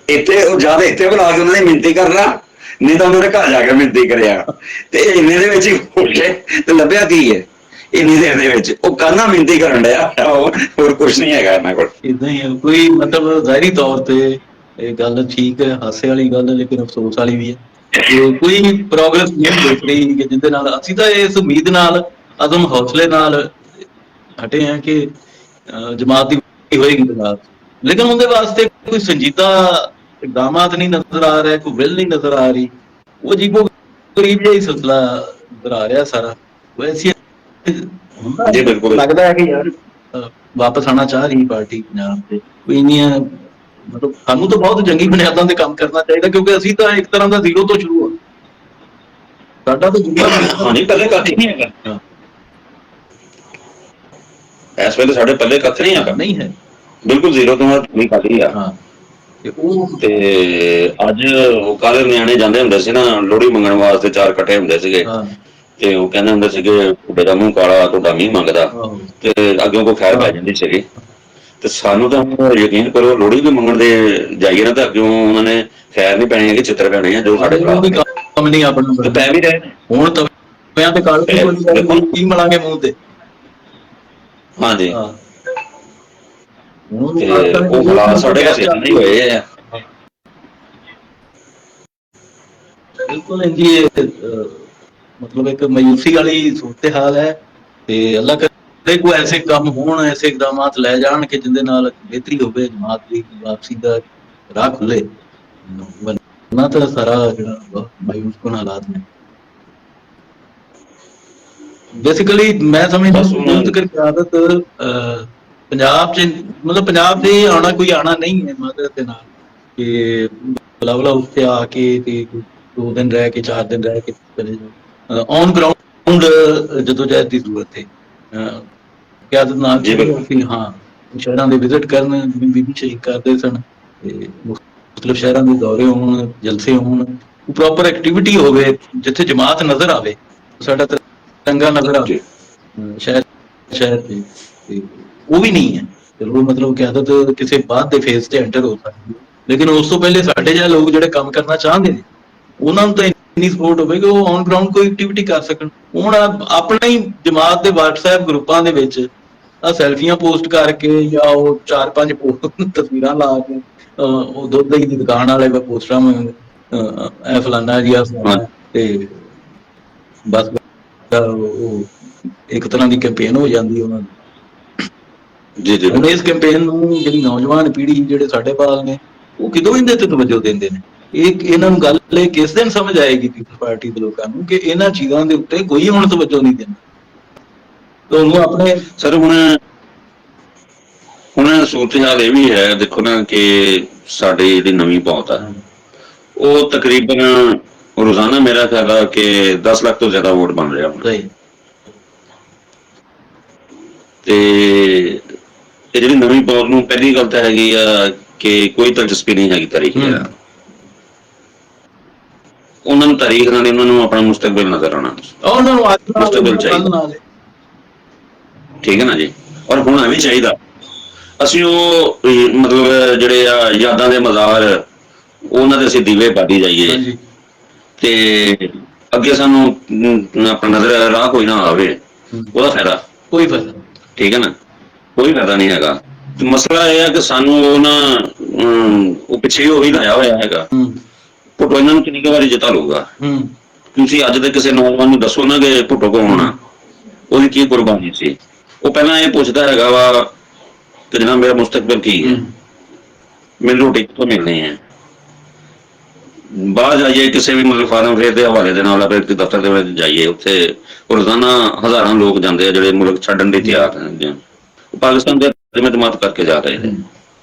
ਇੱਥੇ ਉਹ ਜਿਆਦਾ ਇੱਥੇ ਬੁਲਾ ਕੇ ਉਹਨਾਂ ਦੀ ਮਿਹਨਤੀ ਕਰਨਾ, ਨਹੀਂ ਤਾਂ ਉਹਨਾਂ ਦੇ ਘਰ ਜਾ ਕੇ ਮਿਹਨਤੀ ਕਰਿਆ। ਤੇ ਇੰਨੇ ਦੇ ਵਿੱਚ ਹੀ ਉੱਠੇ ਤੇ ਲੱਭਿਆ ਕੀ ਹੈ, ਇੰਨੀ ਦੇਰ ਦੇ ਵਿੱਚ ਉਹ ਕਾਹਨਾ ਮਿਹਨਤੀ ਕਰਨ ਡਿਆ, ਹੋਰ ਕੁਛ ਨਹੀਂ ਹੈਗਾ ਇਹਨਾਂ ਕੋਲ। ਇਦਾਂ ਹੀ ਹੈ, ਕੋਈ ਮਤਲਬ ਜ਼ਾਹਿਰੀ ਤੌਰ ਤੇ ਇਹ ਗੱਲ ਠੀਕ ਹੈ, ਹਾਸੇ ਵਾਲੀ ਗੱਲ ਹੈ, ਲੇਕਿਨ ਅਫਸੋਸ ਵਾਲੀ ਵੀ ਹੈ ਕਿ ਕੋਈ ਪ੍ਰੋਗਰੈਸ ਨਹੀਂ ਦੇਖ ਰਹੀ, ਕਿ ਜਿਹਦੇ ਨਾਲ ਅਸੀਂ ਤਾਂ ਇਸ ਉਮੀਦ ਨਾਲ, ਅਦਮ ਹੌਸਲੇ ਨਾਲ ਹਟੇ ਹਾਂ ਕਿ ਜਮਾਤ ਦੀ ਹੋਏਗੀ ਪੰਜਾਬ, ਲੇਕਿਨ ਉਹਦੇ ਵਾਸਤੇ ਕੋਈ ਸੰਜੀਦਾ ਇਕਦਾਮਾਤ ਨਹੀਂ ਨਜ਼ਰ ਆ ਰਿਹਾ, ਕੋਈ ਵਿਲ ਨਹੀਂ ਨਜ਼ਰ ਆ ਰਹੀ। ਉਹ ਅਜੀਬੋ ਗਰੀਬ ਜਿਹਾ ਹੀ ਸਿਲਸਿਲਾ ਨਜ਼ਰ ਆ ਰਿਹਾ ਸਾਰਾ। ਵੈਸੇ ਲੱਗਦਾ ਹੈ ਕਿ ਯਾਰ ਵਾਪਸ ਆਉਣਾ ਚਾਹ ਰਹੀ ਪਾਰਟੀ ਪੰਜਾਬ ਤੇ, ਕੋਈ ਇੰਨੀਆਂ ਮਤਲਬ ਸਾਨੂੰ ਤਾਂ ਬਹੁਤ ਜੰਗੀ ਬੁਨਿਆਦਾਂ ਤੇ ਕੰਮ ਕਰਨਾ ਚਾਹੀਦਾ, ਕਿਉਂਕਿ ਅਸੀਂ ਤਾਂ ਇੱਕ ਤਰ੍ਹਾਂ ਦਾ ਜ਼ੀਰੋ ਤੋਂ ਸ਼ੁਰੂ ਹਾਂ। ਸਾਡਾ ਤਾਂ ਨਹੀਂ ਪੱਲੇ ਕੱਖ ਨਹੀਂ ਹੈਗਾ ਇਸ ਵੇਲੇ, ਸਾਡੇ ਪੱਲੇ ਕੱਖ ਨਹੀਂ ਹੈਗਾ, ਨਹੀਂ ਹੈ, ਬਿਲਕੁਲ ਜ਼ੀਰੋ ਤੋਂ ਨਹੀਂ ਖਾਲੀ ਆ। ਤੇ ਅੱਜ ਉਹ ਕੱਲ ਨਿਆਣੇ ਜਾਂਦੇ ਹੁੰਦੇ ਸੀ ਨਾ ਲੋਹੜੀ ਮੰਗਣ ਵਾਸਤੇ, 4 ਇਕੱਠੇ ਹੁੰਦੇ ਸੀਗੇ ਤੇ ਉਹ ਕਹਿੰਦੇ ਹੁੰਦੇ ਸੀਗੇ ਤੁਹਾਡੇ ਦਾ ਮੂੰਹ ਕਾਲਾ ਤੁਹਾਡਾ ਮੀਂਹ ਮੰਗਦਾ, ਤੇ ਅੱਗੋਂ ਕੋਈ ਖੈਰ ਪੈ ਜਾਂਦੀ ਸੀਗੀ। ਤੇ ਸਾਨੂੰ ਤਾਂ ਯਕੀਨ ਕਰੋ ਲੋਹੜੀ ਵੀ ਮੰਗਣ ਦੇ ਜਾਈਏ ਨਾ ਤਾਂ ਅੱਗੋਂ ਉਹਨਾਂ ਨੇ ਖੈਰ ਨਹੀਂ ਪੈਣੀ ਹੈਗੀ, ਚਿੱਤਰ ਪੈਣੇ ਆ ਜੋ ਸਾਡੇ ਖਿਲਾਫ ਕੰਮ ਨਹੀਂ ਆਪਣਾ ਪੈ ਵੀ ਰਹੇ ਹੁਣ ਤਵਿਆਂ ਤੇ ਕੀ ਮਲਾਂਗੇ ਮੂੰਹ ਤੇ। ਹਾਂਜੀ, ਉਹ ਹਾਲਾਤ ਸਾਡੇ ਪਾਸੇ ਨਹੀਂ ਹੋਏ ਆ। ਬਿਲਕੁਲ ਜੀ, ਮਤਲਬ ਇੱਕ ਮਾਯੂਸੀ ਵਾਲੀ ਸੂਰਤ ਹਾਲ ਹੈ, ਤੇ ਅੱਲਾਹ ਕਰੇ ਕੋਈ ਐਸੇ ਕੰਮ ਹੋਣ, ਐਸੇ ਇਕਦਾਮਾਤ ਲੈ ਜਾਣ ਕਿ ਜਿੰਦੇ ਨਾਲ ਬਿਹਤਰੀ ਹੋਵੇ, ਜਮਾਤ ਦੀ ਵਾਪਸੀ ਦਾ ਰਾਹ ਖੁੱਲੇ, ਵਰਨਾ ਤਾਂ ਸਾਰਾ ਜਿਹੜਾ ਬਹੁਤ ਮਾਯੂਸ ਕੁਨ ਹਾਲਾਤ ਨੇ। ਬੇਸਿਕਲੀ ਮੈਂ ਸਮਝਦਾ ਕਿਆਦਤ ਪੰਜਾਬ 'ਚ, ਮਤਲਬ ਪੰਜਾਬ 'ਚ ਆਉਣਾ ਕੋਈ ਆਉਣਾ ਨਹੀਂ ਹੈ ਮਦਦ ਦੇ ਨਾਲ, ਕਿ ਬਲਾ ਉੱਥੇ ਆ ਕੇ ਤੇ 2 ਦਿਨ ਰਹਿ ਕੇ 4 ਦਿਨ ਰਹਿ ਕੇ ਚਲੇ ਜਾਓ। ਔਨ ਗਰਾਊਂਡ ਜਦੋਜਹਿਦ ਦੀ ਜ਼ਰੂਰਤ ਹੈ। ਕਿਆਦਤ ਨਾਲ ਹਾਂ ਸ਼ਹਿਰਾਂ ਦੇ ਵਿਜ਼ਿਟ ਕਰਨ, ਬੀਬੀ ਸ਼ਹੀਦ ਕਰਦੇ ਸਨ, ਤੇ ਮੁਖਤਲਿਫ ਸ਼ਹਿਰਾਂ ਦੇ ਦੌਰੇ ਹੋਣ, ਜਲਸੇ ਹੋਣ, ਪ੍ਰੋਪਰ ਐਕਟੀਵਿਟੀ ਹੋਵੇ ਜਿੱਥੇ ਜਮਾਤ ਨਜ਼ਰ ਆਵੇ, ਸਾਡਾ ਤਿਰੰਗਾ ਨਜ਼ਰ ਆਵੇ ਸ਼ਹਿਰ ਤੇ, ਉਹ ਵੀ ਨਹੀਂ ਹੈ। ਚਲੋ ਮਤਲਬ ਕਿਆਦਤ ਕਿਸੇ ਬਾਅਦ ਦੇ ਫੇਜ਼ ਤੇ ਐਂਟਰ ਹੋ ਸਕਦੀ ਹੈ, ਲੇਕਿਨ ਉਸ ਤੋਂ ਪਹਿਲੇ ਸਾਡੇ ਜਿਹੇ ਲੋਕ ਜਿਹੜੇ ਕੰਮ ਕਰਨਾ ਚਾਹੁੰਦੇ ਨੇ, ਉਹਨਾਂ ਨੂੰ ਤਾਂ ਇੰਨੀ ਸਪੋਰਟ ਹੋਵੇ ਕਿ ਉਹ ਔਨ ਗਰਾਊਂਡ ਕੋਈ ਐਕਟੀਵਿਟੀ ਕਰ ਸਕਣ। ਹੁਣ ਆਪਣੇ ਹੀ ਜਮਾਤ ਦੇ WhatsApp ਗਰੁੱਪਾਂ ਦੇ ਵਿੱਚ ਆ ਸੈਲਫੀਆਂ ਪੋਸਟ ਕਰਕੇ, ਜਾਂ ਉਹ 4-5 ਤਸਵੀਰਾਂ ਲਾ ਕੇ, ਉਹ ਦੁੱਧ ਦਹੀਂ ਦੀ ਦੁਕਾਨ ਵਾਲੇ ਪੋਸਟਰਾਂ ਇਹ ਫਲਾਨਾ ਜੀ ਆ ਫਲਾਨਾ, ਤੇ ਬਸ ਉਹ ਇੱਕ ਤਰ੍ਹਾਂ ਦੀ ਕੈਂਪੇਨ ਹੋ ਜਾਂਦੀ ਉਹਨਾਂ ਦੀ। ਹੁਣ ਇਸ ਕੈਂਪੇਨ ਨੂੰ ਜਿਹੜੀ ਨੌਜਵਾਨ ਪੀੜ੍ਹੀ, ਜਿਹੜੇ ਸਾਡੇ ਪਾਲ ਨੇ, ਉਹ ਕਿਦੋਂ ਇਹਦੇ ਤੇ ਤਵੱਜੋ ਦਿੰਦੇ ਨੇ? ਇਹਨਾਂ ਨੂੰ ਗੱਲ ਕਿਸ ਦਿਨ ਸਮਝ ਆਏਗੀ ਪੀਪਲ ਪਾਰਟੀ ਦੇ ਲੋਕਾਂ ਨੂੰ ਕਿ ਇਹਨਾਂ ਚੀਜ਼ਾਂ ਦੇ ਉੱਤੇ ਕੋਈ ਹੁਣ ਤਵੱਜੋ ਨਹੀਂ ਦਿੰਦਾ। ਤੁਹਾਨੂੰ ਆਪਣੇ ਸਰ ਹੁਣ ਸੂਰਤ ਹਾਲ ਇਹ ਵੀ ਹੈ, ਦੇਖੋ ਨਾ ਕਿ ਸਾਡੀ ਜਿਹੜੀ ਨਵੀਂ ਪੌਤ ਆ ਉਹ ਤਕਰੀਬਨ ਰੋਜ਼ਾਨਾ ਮੇਰਾ ਖਿਆਲ ਹੈ ਕਿ 10 ਲੱਖ ਤੋਂ ਜ਼ਿਆਦਾ ਵੋਟ ਬਣ ਰਿਹਾ ਹੁਣ। ਸਹੀ। ਤੇ ਇਹ ਜਿਹੜੀ ਨਵੀਂ ਪੌੜ ਨੂੰ ਪਹਿਲੀ ਗੱਲ ਤਾਂ ਹੈਗੀ ਆ ਕਿ ਕੋਈ ਦਿਲਚਸਪੀ ਨਹੀਂ ਹੈਗੀ ਤਾਰੀਖ ਨਾਲ। ਉਹਨਾਂ ਨੂੰ ਤਾਰੀਖ ਨਾਲ ਉਹਨਾਂ ਨੂੰ ਆਪਣਾ ਮੁਸਤਕਬਲ ਨਜ਼ਰ ਆਉਣਾ, ਉਹਨਾਂ ਨੂੰ ਮੁਸਤਕਬਲ ਚਾਹੀਦਾ, ਠੀਕ ਹੈ ਨਾ ਜੀ। ਔਰ ਹੋਣਾ ਵੀ ਚਾਹੀਦਾ। ਅਸੀਂ ਉਹ ਮਤਲਬ ਜਿਹੜੇ ਆ ਯਾਦਾਂ ਦੇ ਮਜ਼ਾਰ ਉਹਨਾਂ ਦੇ ਅਸੀਂ ਦੀਵੇ ਬਾਦੀ ਜਾਈਏ ਤੇ ਅੱਗੇ ਸਾਨੂੰ ਆਪਣਾ ਨਜ਼ਰ ਰਾਹ ਕੋਈ ਨਾ ਆਵੇ, ਉਹਦਾ ਫਾਇਦਾ ਕੋਈ ਫਾਇਦਾ, ਠੀਕ ਹੈ ਨਾ, ਕੋਈ ਫਾਇਦਾ ਨਹੀਂ ਹੈਗਾ। ਮਸਲਾ ਇਹ ਹੈ ਕਿ ਸਾਨੂੰ ਉਹ ਨਾ ਉਹ ਪਿੱਛੇ ਉਹੀ ਲਾਇਆ ਹੋਇਆ ਹੈਗਾ। ਭੁੱਟੋ ਇਹਨਾਂ ਨੂੰ ਕਿੰਨੀ ਕੁ ਵਾਰੀ ਜਿਤਾ ਲਊਗਾ। ਤੁਸੀਂ ਅੱਜ ਦੇ ਕਿਸੇ ਨੌਜਵਾਨ ਨੂੰ ਦੱਸੋ ਨਾ ਕਿ ਭੁੱਟੋ ਕੌਣ ਹੋਣਾ, ਉਹਦੀ ਕੀ ਕੁਰਬਾਨੀ ਸੀ। ਉਹ ਪਹਿਲਾਂ ਇਹ ਪੁੱਛਦਾ ਹੈਗਾ ਵਾ ਕਿ ਜਨਾਬ ਮੇਰਾ ਮੁਸਤਕਬਲ ਕੀ ਹੈ, ਮੈਨੂੰ ਰੋਟੀ ਕਿੱਥੋਂ ਮਿਲਣੀ ਹੈ। ਬਾਹਰ ਜਾਈਏ ਕਿਸੇ ਵੀ ਮਤਲਬ ਫਾਰਮ ਫੇਅਰ ਦੇ ਹਵਾਲੇ ਦੇ ਨਾਲ ਫਿਰ ਦਫ਼ਤਰ ਦੇ ਵਿੱਚ ਜਾਈਏ, ਉੱਥੇ ਰੋਜ਼ਾਨਾ ਹਜ਼ਾਰਾਂ ਲੋਕ ਜਾਂਦੇ ਆ ਜਿਹੜੇ ਮੁਲਕ ਛੱਡਣ ਲਈ ਤਿਆਰ ਹੁੰਦੇ ਆ। ਪਾਕਿਸਤਾਨ ਦੇ ਜਮਾਤ ਕਰਕੇ ਜਾ ਰਹੇ ਨੇ,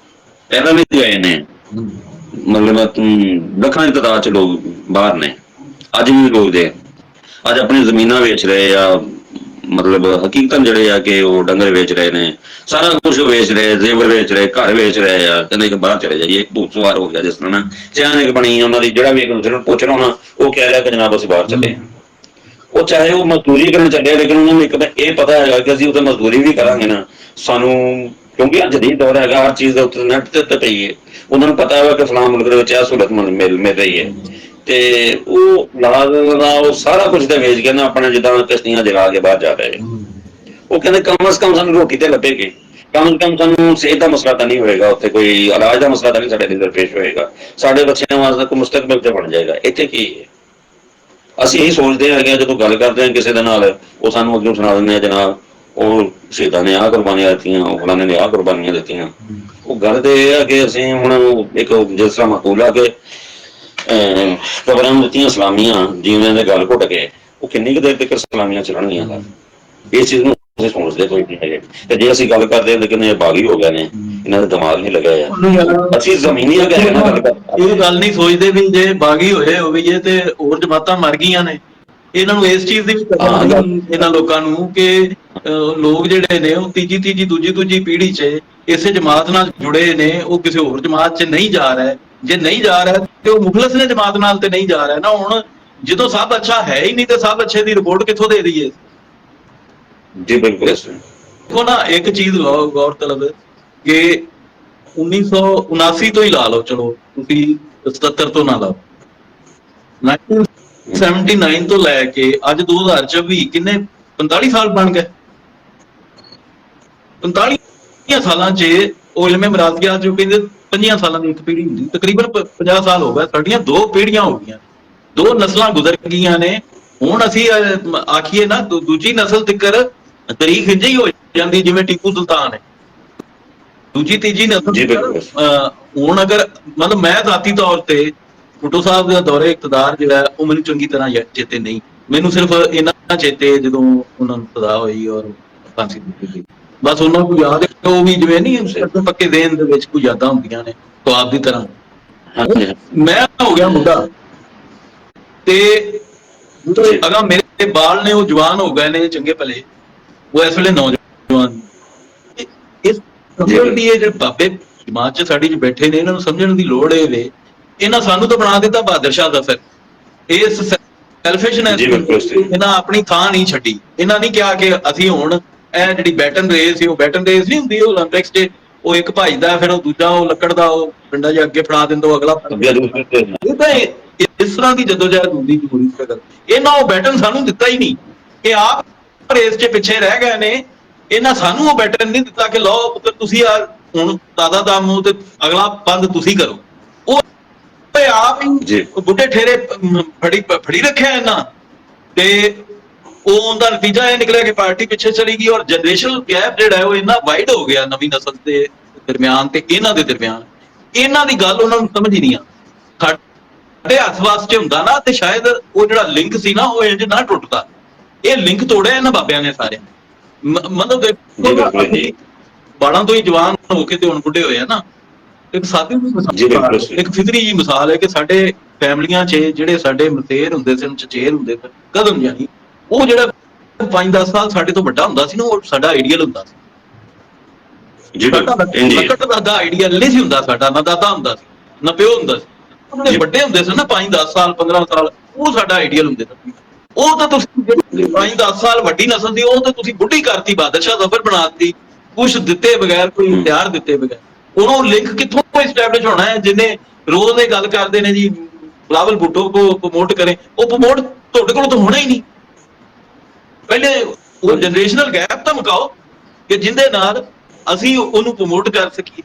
ਪਹਿਲਾਂ ਵੀ ਗਏ ਨੇ, ਮਤਲਬ ਲੱਖਾਂ ਦੀ ਤਾਦਾਦ ਚ ਲੋਕ ਬਾਹਰ ਨੇ। ਅੱਜ ਵੀ ਲੋਕ ਦੇ ਅੱਜ ਆਪਣੀ ਜ਼ਮੀਨਾਂ ਵੇਚ ਰਹੇ ਆ, ਮਤਲਬ ਹਕੀਕਤਨ ਜਿਹੜੇ ਆ ਕਿ ਉਹ ਡੰਗਰ ਵੇਚ ਰਹੇ ਨੇ, ਸਾਰਾ ਕੁਝ ਵੇਚ ਰਹੇ, ਜ਼ੇਵਰ ਵੇਚ ਰਹੇ, ਘਰ ਵੇਚ ਰਹੇ ਆ। ਕਹਿੰਦੇ ਕਿ ਬਾਹਰ ਚਲੇ ਜਾਈਏ। ਇੱਕ ਭੂਤ ਸਵਾਰ ਹੋ ਗਿਆ ਜਿਸ ਤਰ੍ਹਾਂ ਨਾ ਅਚਾਨਕ ਬਣੀ ਉਹਨਾਂ ਦੀ, ਜਿਹੜਾ ਵੀ ਇੱਕ ਦੂਸਰੇ ਨੂੰ ਪੁੱਛ ਰਿਹਾ ਹੋਣਾ ਉਹ ਕਹਿ ਰਿਹਾ ਕਿ ਜਨਾਬ ਅਸੀਂ ਬਾਹਰ ਚੱਲੇ। ਉਹ ਚਾਹੇ ਉਹ ਮਜ਼ਦੂਰੀ ਕਰਨ ਚੱਲੇ, ਲੇਕਿਨ ਉਹਨਾਂ ਨੂੰ ਇੱਕ ਤਾਂ ਇਹ ਪਤਾ ਹੈਗਾ ਕਿ ਅਸੀਂ ਉੱਥੇ ਮਜ਼ਦੂਰੀ ਵੀ ਕਰਾਂਗੇ ਨਾ ਸਾਨੂੰ, ਕਿਉਂਕਿ ਅੱਜ ਦੀ ਦੌਰ ਹੈਗਾ ਹਰ ਚੀਜ਼ ਦੇ ਉੱਤੇ ਨੈਟ ਤੇ ਉੱਤੇ ਪਈਏ। ਉਹਨਾਂ ਨੂੰ ਪਤਾ ਹੈਗਾ ਕਿ ਫਲਾਣਾ ਮੁਲਕ ਦੇ ਵਿੱਚ ਇਹ ਸਹੂਲਤ ਮਿਲ ਰਹੀ ਹੈ ਤੇ ਉਹ ਨਾਲ ਉਹ ਸਾਰਾ ਕੁਝ ਤੇ ਵੇਚ ਕੇ ਨਾ ਆਪਣਾ ਜਿੱਦਾਂ ਕਿਸ਼ਤੀਆਂ ਜਗਾ ਕੇ ਬਾਹਰ ਜਾ ਰਹੇ। ਉਹ ਕਹਿੰਦੇ ਕਮ ਸੇ ਕਮ ਸਾਨੂੰ ਰੋਟੀ ਤੇ ਲੱਭੇਗੀ, ਕਮ ਸੇ ਕਮ ਸਾਨੂੰ ਸਿਹਤ ਦਾ ਮਸਲਾ ਤਾਂ ਨਹੀਂ ਹੋਏਗਾ, ਉੱਥੇ ਕੋਈ ਇਲਾਜ ਦਾ ਮਸਲਾ ਤਾਂ ਨਹੀਂ ਸਾਡੇ ਲਈ ਦਰਪੇਸ਼ ਹੋਏਗਾ, ਸਾਡੇ ਬੱਚਿਆਂ ਵਾਸਤੇ ਕੋਈ ਮੁਸਤਕਬਲ ਤੇ ਬਣ ਜਾਏਗਾ। ਇੱਥੇ ਕੀ ਹੈ, ਅਸੀਂ ਇਹੀ ਸੋਚਦੇ ਹੈਗੇ ਜਦੋਂ ਗੱਲ ਕਰਦੇ ਹਾਂ ਕਿਸੇ ਦੇ ਨਾਲ, ਉਹ ਸਾਨੂੰ ਅੱਗੇ ਸੁਣਾ ਦਿੰਦੇ ਆ ਜਨਾਬ ਉਹ ਸ਼ਹੀਦਾਂ ਨੇ ਆਹ ਕੁਰਬਾਨੀਆਂ ਦਿੱਤੀਆਂ, ਉਹ ਫਲਾਣੇ ਨੇ ਆਹ ਕੁਰਬਾਨੀਆਂ ਦਿੱਤੀਆਂ। ਉਹ ਗੱਲ ਤੇ ਇਹ ਹੈ ਕਿ ਅਸੀਂ ਹੁਣ ਇੱਕ ਜਿਸ ਤਰ੍ਹਾਂ ਮਕੂਲਾ ਕੇ ਕਬਰਾਂ ਨੂੰ ਦਿੱਤੀਆਂ ਸਲਾਮੀਆਂ, ਜਿਵੇਂ ਦੇ ਗੱਲ ਘੁੱਟ ਕੇ, ਉਹ ਕਿੰਨੀ ਕੁ ਦੇਰ ਤੱਕ ਸਲਾਮੀਆਂ ਚੱਲਣਗੀਆਂ। ਇਸ ਚੀਜ਼ ਨੂੰ ਅਸੀਂ ਸੋਚਦੇ ਕੋਈ ਨਹੀਂ ਹੈਗੇ। ਤੇ ਜੇ ਅਸੀਂ ਗੱਲ ਕਰਦੇ ਹਾਂ ਲੇਕਿਨ ਇਹ ਬਾਗੀ ਹੋ ਗਏ ਨੇ, ਇਹਨਾਂ ਦਾ ਦਿਮਾਗ ਨਹੀਂ ਲੱਗਿਆ ਯਾਰ, ਅਸੀਂ ਜ਼ਮੀਨੀ ਇਹ ਗੱਲ ਨਹੀਂ ਸੋਚਦੇ ਵੀ ਜੇ ਬਾਗੀ ਹੋਏ ਹੋਈਏ ਤੇ ਹੋਰ ਜਮਾਤਾਂ ਮਰ ਗਈਆਂ ਨੇ। ਇਹਨਾਂ ਨੂੰ ਇਸ ਚੀਜ਼ ਦੀ ਵੀ ਪਤਾ ਨਹੀਂ ਇਹਨਾਂ ਲੋਕਾਂ ਨੂੰ ਕਿ ਲੋਕ ਜਿਹੜੇ ਨੇ ਉਹ ਤੀਜੀ ਦੂਜੀ ਪੀੜ੍ਹੀ 'ਚ ਇਸੇ ਜਮਾਤ ਨਾਲ ਜੁੜੇ ਨੇ, ਉਹ ਕਿਸੇ ਹੋਰ ਜਮਾਤ 'ਚ ਨਹੀਂ ਜਾ ਰਿਹਾ। ਜੇ ਨਹੀਂ ਜਾ ਰਿਹਾ ਤੇ ਉਹ ਮੁਖਲਸ ਨੇ ਜਮਾਤ ਨਾਲ ਤੇ ਨਹੀਂ ਜਾ ਰਿਹਾ ਨਾ। ਹੁਣ ਜਦੋਂ ਸਭ ਅੱਛਾ ਹੈ ਹੀ ਨਹੀਂ ਤੇ ਸਭ ਅੱਛੇ ਦੀ ਰਿਪੋਰਟ ਕਿੱਥੋਂ ਦੇ ਦਈਏ। ਜੀ ਬਿਲਕੁਲ। ਦੇਖੋ ਨਾ ਇੱਕ ਚੀਜ਼ ਗੌਰਤਲਬ ਕਿ 1979 ਤੋਂ ਹੀ ਲਾ ਲਓ, ਚਲੋ ਤੁਸੀਂ 77 ਤੋਂ ਨਾ ਲਾਓ, 1979 ਤੋਂ ਲੈ ਕੇ ਅੱਜ 2024 ਕਿੰਨੇ 45 ਸਾਲ ਬਣ ਗਏ। 45 ਸਾਲਾਂ 'ਚ ਉਹ ਇਲਮੇ ਮਰਾਜ਼ੀਆਤ ਜੋ ਕਹਿੰਦੇ 5 ਸਾਲਾਂ ਦੀ ਇੱਕ ਪੀੜ੍ਹੀ ਹੁੰਦੀ, ਤਕਰੀਬਨ 50 ਸਾਲ ਹੋ ਗਏ। ਸਾਡੀਆਂ 2 ਪੀੜ੍ਹੀਆਂ ਹੋ ਗਈਆਂ, 2 ਨਸਲਾਂ ਗੁਜ਼ਰ ਗਈਆਂ ਨੇ। ਹੁਣ ਅਸੀਂ ਆਖੀਏ ਨਾ ਦੂਜੀ ਨਸਲ ਤੱਕਰ ਤਾਰੀਖ ਇੰਝ ਹੀ ਹੋ ਜਾਂਦੀ ਜਿਵੇਂ ਟੀਪੂ ਸੁਲਤਾਨ ਹੈ। ਦੂਜੀ ਤੀਜੀ ਨਸਲ ਹੁਣ ਅਗਰ ਮਤਲਬ ਮੈਂ ਜ਼ਾਤੀ ਤੌਰ ਤੇ ਭੁੱਟੋ ਸਾਹਿਬ ਦਾ ਦੌਰੇ ਇਕਤਦਾਰ ਜਿਹੜਾ ਉਹ ਮੈਨੂੰ ਚੰਗੀ ਤਰ੍ਹਾਂ ਚੇਤੇ ਨਹੀਂ। ਮੈਨੂੰ ਸਿਰਫ ਇਹਨਾਂ ਚੇਤੇ ਜਦੋਂ ਉਹਨਾਂ ਨੂੰ ਸਜ਼ਾ ਹੋਈ ਔਰ ਫਾਂਸੀ ਦਿੱਤੀ ਗਈ, ਬਸ ਉਹਨਾਂ ਨੂੰ ਯਾਦ ਹੈ। ਉਹ ਵੀ ਜਿਵੇਂ ਨਹੀਂ ਪੱਕੇ ਦੇਣ ਦੇ ਵਿੱਚ ਕੋਈ ਯਾਦਾਂ ਹੁੰਦੀਆਂ ਨੇ ਖੁਆਬ ਦੀ ਤਰ੍ਹਾਂ। ਮੈਂ ਹੋ ਗਿਆ ਮੁੰਡਾ ਤੇ ਅਗਰ ਮੇਰੇ ਬਾਲ ਨੇ ਉਹ ਜਵਾਨ ਹੋ ਗਏ ਨੇ ਚੰਗੇ ਭਲੇ, ਉਹ ਇਸ ਵੇਲੇ ਨੌਜਵਾਨ। ਇਸ ਸਮਝਣ ਦੀ ਇਹ ਜਿਹੜੇ ਬਾਬੇ ਜਮਾਤ 'ਚ ਸਾਡੀ 'ਚ ਬੈਠੇ ਨੇ, ਇਹਨਾਂ ਨੂੰ ਸਮਝਣ ਦੀ ਲੋੜ ਇਹ ਵੇ, ਇਹਨਾਂ ਸਾਨੂੰ ਤਾਂ ਬਣਾ ਦਿੱਤਾ ਬਹਾਦਰ ਸ਼ਾਹ ਜ਼ਫਰ। ਇਸ ਸੈਲਫਿਸ਼ਨੈਸ ਇਹਨਾਂ ਆਪਣੀ ਥਾਂ ਨਹੀਂ ਛੱਡੀ। ਇਹਨਾਂ ਨਹੀਂ ਕਿਹਾ ਕਿ ਅਸੀਂ ਹੁਣ ਇਹ ਜਿਹੜੀ ਬੈਟਨ ਰੇਸ ਸੀ, ਉਹ ਬੈਟਨ ਰੇਸ ਨਹੀਂ ਹੁੰਦੀ ਓਲੰਪਿਕਸ 'ਚ, ਉਹ ਇੱਕ ਭੱਜਦਾ ਫਿਰ ਉਹ ਦੂਜਾ ਉਹ ਲੱਕੜ ਦਾ ਉਹ ਡੰਡਾ ਜਿਹਾ ਅੱਗੇ ਫੜਾ ਦਿੰਦਾ, ਉਹ ਅਗਲਾ। ਇਹ ਤਾਂ ਇਸ ਤਰ੍ਹਾਂ ਦੀ ਜਦੋਜਹਿਦ ਹੁੰਦੀ ਜ਼ਰੂਰੀ ਸਟਰਗਲ। ਇਹਨਾਂ ਉਹ ਬੈਟਨ ਸਾਨੂੰ ਦਿੱਤਾ ਹੀ ਨਹੀਂ, ਇਹ ਆਪ ਰੇਸ 'ਚ ਪਿੱਛੇ ਰਹਿ ਗਏ ਨੇ। ਇਹਨਾਂ ਸਾਨੂੰ ਉਹ ਬੈਟਨ ਨਹੀਂ ਦਿੱਤਾ ਕਿ ਲਓ ਪੁੱਤਰ ਤੁਸੀਂ ਆ ਹੁਣ ਦਾਦਾ ਦਾ ਮੂੰਹ ਤੇ ਅਗਲਾ ਬੰਦ ਤੁਸੀਂ ਕਰੋ। ਉਹ ਆਪ ਹੀ ਬੁੱਢੇ ਠੇਰੇ ਫੜੀ ਰੱਖਿਆ ਇਹਨਾਂ ਤੇ ਉਹ ਉਹਦਾ ਨਤੀਜਾ ਇਹ ਨਿਕਲਿਆ ਕਿ ਪਾਰਟੀ ਪਿੱਛੇ ਚਲੀ ਗਈ ਔਰ ਜਨਰੇਸ਼ਨਲ ਗੈਪ ਜਿਹੜਾ ਉਹ ਇੰਨਾ ਵਾਈਡ ਹੋ ਗਿਆ ਨਵੀਂ ਨਸਲ ਦੇ ਦਰਮਿਆਨ ਤੇ ਇਹਨਾਂ ਦੇ ਦਰਮਿਆਨ। ਇਹਨਾਂ ਦੀ ਗੱਲ ਉਹਨਾਂ ਨੂੰ ਸਮਝ ਹੀ ਨਹੀਂ ਆ। ਸਾਡੇ ਹੱਥ ਵਾਸਤੇ ਹੁੰਦਾ ਨਾ ਤੇ ਸ਼ਾਇਦ ਉਹ ਜਿਹੜਾ ਲਿੰਕ ਸੀ ਨਾ ਉਹ ਇੰਜ ਨਾ ਟੁੱਟਦਾ। ਇਹ ਲਿੰਕ ਤੋੜਿਆ ਇਹਨਾਂ ਬਾਬਿਆਂ ਨੇ ਸਾਰਿਆਂ। ਮਤਲਬ ਦੇਖੋ ਬਾਲਾਂ ਤੋਂ ਹੀ ਜਵਾਨ ਹੋ ਕੇ ਤੇ ਹੁਣ ਬੁੱਢੇ ਹੋਏ ਆ ਨਾ। ਇੱਕ ਸਾਦੀ ਜਿਹੀ ਜੀ ਬਿਲਕੁਲ ਮਿਸਾਲ, ਸਹੀ। ਇੱਕ ਫਿਤਰੀ ਜੀ ਮਿਸਾਲ ਹੈ ਕਿ ਸਾਡੇ ਫੈਮਲੀਆਂ 'ਚ ਜਿਹੜੇ ਸਾਡੇ ਮਤੇਰ ਹੁੰਦੇ ਸਨ, ਚਚੇਰ ਹੁੰਦੇ ਸਨ, ਕਦਮ ਜਾਨੀ, ਉਹ ਜਿਹੜਾ 5-10 ਸਾਲ ਸਾਡੇ ਤੋਂ ਵੱਡਾ ਹੁੰਦਾ ਸੀ ਨਾ, ਉਹ ਸਾਡਾ ਆਈਡੀਅਲ ਹੁੰਦਾ ਸੀ। ਜੀ ਸਾਡਾ ਬਿਲਕੁਲ ਇੰਝ ਹੀ ਹੈ। ਲੱਕੜ ਦਾ ਆਈਡੀਅਲ ਨਹੀਂ ਸੀ ਹੁੰਦਾ ਸਾਡਾ, ਨਾ ਦਾਦਾ ਹੁੰਦਾ ਸੀ, ਨਾ ਪਿਓ ਹੁੰਦਾ ਸੀ। ਜਿਹੜੇ ਵੱਡੇ ਹੁੰਦੇ ਸਨ ਨਾ 5-10 ਸਾਲ 15 ਸਾਲ, ਉਹ ਸਾਡਾ ਆਈਡੀਅਲ ਹੁੰਦੇ ਸਨ। ਉਹ ਤਾਂ ਤੁਸੀਂ ਜੀ 5-10 ਸਾਲ ਵੱਡੀ ਨਸਲ ਦੀ, ਉਹ ਤਾਂ ਤੁਸੀਂ ਬੁੱਢੀ ਕਰਤੀ, ਬਾਦਸ਼ਾਹ ਜ਼ਫਰ ਬਣਾਤੀ, ਕੁਛ ਦਿੱਤੇ ਬਗੈਰ, ਕੋਈ ਇਖਤਿਆਰ ਦਿੱਤੇ ਬਗੈਰ। ਉਹਨੂੰ ਲਿੰਕ ਕਿੱਥੋਂ ਐਸਟੈਬਲਿਸ਼ ਹੋਣਾ ਹੈ? ਜਿੰਨੇ ਰੋਜ਼ ਇਹ ਗੱਲ ਕਰਦੇ ਨੇ ਜੀ ਬਿਲਾਵਲ ਭੁੱਟੋ ਕੋ ਪ੍ਰਮੋਟ ਕਰੇ, ਉਹ ਪ੍ਰਮੋਟ ਤੁਹਾਡੇ ਕੋਲ ਤਾਂ ਹੋਣਾ ਹੀ ਨਹੀਂ। ਪਹਿਲੇ ਉਹ ਜਨਰੇਸ਼ਨਲ ਗੈਪ ਤਾਂ ਮੁਕਾਓ ਕਿ ਜਿੰਦੇ ਨਾਲ ਅਸੀਂ ਉਹਨੂੰ ਪ੍ਰਮੋਟ ਕਰ ਸਕੀਏ।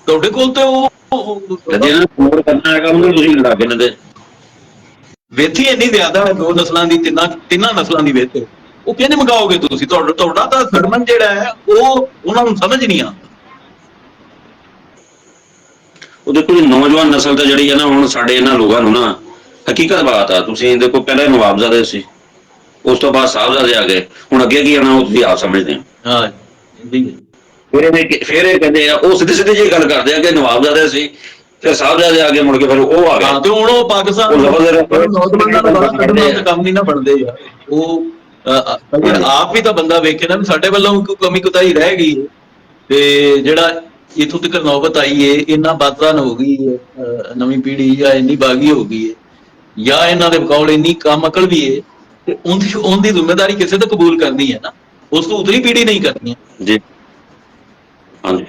ਤੁਹਾਡੇ ਕੋਲ ਤੇ ਉਹ ਕਦੇ ਇਹਨਾਂ ਨੂੰ ਪ੍ਰਮੋਟ ਕਰਨਾ ਹੈਗਾ, ਉਹਨੂੰ ਤੁਸੀਂ ਲੱਗ ਜਾਂਦੇ। ਵੇਥੀ ਇੰਨੀ ਜ਼ਿਆਦਾ ਹੈ, 2 ਨਸਲਾਂ ਦੀ, ਤਿੰਨਾਂ ਨਸਲਾਂ ਦੀ ਵੇਥ, ਉਹ ਕਿਹਨੇ ਮੰਗਾਓਗੇ ਤੁਸੀਂ? ਤੁਹਾਡਾ ਤਾਂ ਸਰਮਨ ਜਿਹੜਾ ਹੈ ਉਹ ਉਹਨਾਂ ਨੂੰ ਸਮਝ ਨਹੀਂ ਆਉਂਦਾ। ਉਹ ਦੇਖੋ ਜੀ, ਨੌਜਵਾਨ ਨਸਲ ਤਾਂ ਜਿਹੜੀ ਹੈ ਨਾ, ਹੁਣ ਸਾਡੇ ਇਹਨਾਂ ਲੋਕਾਂ ਨੂੰ ਨਾ, ਹਕੀਕਤ ਬਾਤ ਆ, ਤੁਸੀਂ ਦੇਖੋ ਪਹਿਲਾਂ ਨਵਾਬਜ਼ਾਦੇ ਸੀ, ਉਸ ਤੋਂ ਬਾਅਦ ਸਾਹਿਬਜ਼ਾਦੇ ਆ ਗਏ, ਹੁਣ ਅੱਗੇ ਕੀ ਆਉਣਾ ਉਹ ਤੁਸੀਂ ਆਪ ਸਮਝਦੇ ਹੋ। ਹਾਂ ਜੀ। ਫਿਰ ਇਹ ਕਹਿੰਦੇ ਆ, ਉਹ ਸਿੱਧੀ ਸਿੱਧੀ ਜਿਹੀ ਗੱਲ ਕਰਦੇ ਆ ਕਿ ਨਵਾਬਜ਼ਾਦੇ ਸੀ, ਫਿਰ ਸਾਹਿਬਜ਼ਾਦੇ ਆ ਗਏ, ਮੁੜ ਕੇ ਫਿਰ ਉਹ ਆ ਗਏ। ਹਾਂ, ਤੇ ਹੁਣ ਉਹ ਪਾਕਿਸਤਾਨ ਉਹ ਲਫ਼ਜ਼ ਨੌਜਵਾਨਾਂ ਦਾ ਬੜਾ ਕੱਢਣ ਦਾ ਕੰਮ ਨਹੀਂ ਨਾ ਬਣਦੇ ਯਾਰ। ਉਹ ਆਪ ਵੀ ਤਾਂ ਬੰਦਾ ਵੇਖੇ ਨਾ ਵੀ ਸਾਡੇ ਵੱਲੋਂ ਕੋਈ ਕਮੀ ਕੁਤਾਹੀ ਰਹਿ ਗਈ ਹੈ, ਤੇ ਜਿਹੜਾ ਇੱਥੋਂ ਤੱਕ ਨੌਬਤ ਆਈ ਏ, ਇੰਨਾ ਬਾਦਰਾਨ ਹੋ ਗਈ ਹੈ ਨਵੀਂ ਪੀੜ੍ਹੀ, ਜਾਂ ਇੰਨੀ ਬਾਗੀ ਹੋ ਗਈ ਹੈ, ਜਾਂ ਇਹਨਾਂ ਦੇ ਬਕੌਲ ਇੰਨੀ ਕੰਮ ਅਕਲ ਵੀ ਹੈ, ਤੇ ਉਹਦੀ ਜ਼ਿੰਮੇਵਾਰੀ ਕਿਸੇ ਤੋਂ ਕਬੂਲ ਕਰਨੀ ਹੈ ਨਾ, ਉਸ ਤੋਂ ਉਤਲੀ ਪੀੜ੍ਹੀ ਨਹੀਂ ਕਰਨੀ ਹੈ ਜੀ। ਹਾਂਜੀ,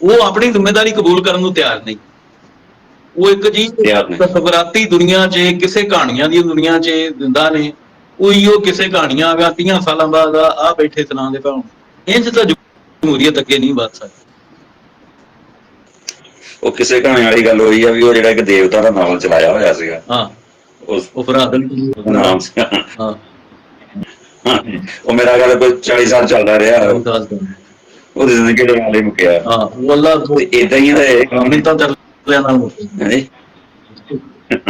ਉਹ ਆਪਣੀ ਜ਼ਿੰਮੇਵਾਰੀ ਕਬੂਲ ਕਰਨ ਨੂੰ ਤਿਆਰ ਨਹੀਂ। ਉਹ ਇੱਕ ਜੀ ਤਸਵਰਾਤੀ ਦੁਨੀਆ 'ਚ, ਕਿਸੇ ਕਹਾਣੀਆਂ ਦੀ ਦੁਨੀਆ 'ਚ ਦਿੰਦਾ ਨੇ, ਉਹ ਕਿਸੇ ਕਹਾਣੀਆਂ ਆ ਗਿਆ 30 ਸਾਲਾਂ ਬਾਅਦ ਆ ਬੈਠੇ ਸੁਣਾਉਂਦੇ ਪਏ। ਇੰਝ ਤਾਂ ਜਮਹੂਰੀਅਤ ਅੱਗੇ ਨਹੀਂ ਵੱਧ ਸਕਦੀ। ਉਹ ਕਿਸੇ ਕਹਾਣੀ ਵਾਲੀ ਗੱਲ ਹੋਈ ਆ ਵੀ ਉਹ ਜਿਹੜਾ ਇੱਕ ਦੇਵਤਾ ਦਾ ਨਾਵਲ ਚਲਾਇਆ ਹੋਇਆ ਸੀਗਾ। ਹਾਂ, ਉਸ ਉਹ ਫਰਾਦਲ ਨਾਮ ਸੀ। ਹਾਂ, ਉਹ ਮੇਰਾ ਗੱਲ ਕੋਈ 40 ਸਾਲ ਚੱਲਦਾ ਰਿਹਾ, ਦੱਸ ਦਿਨ। ਉਹਦੀ ਜ਼ਿੰਦਗੀ ਦੇ ਨਾਲ ਹੀ ਮੁੱਕਿਆ। ਹਾਂ, ਉਹ ਅੱਲਾ ਤੇ ਏਦਾਂ ਹੀ ਮਿੰਨਤਾਂ ਤਰਲਿਆਂ ਨਾਲ ਮੁੱਕਿਆ।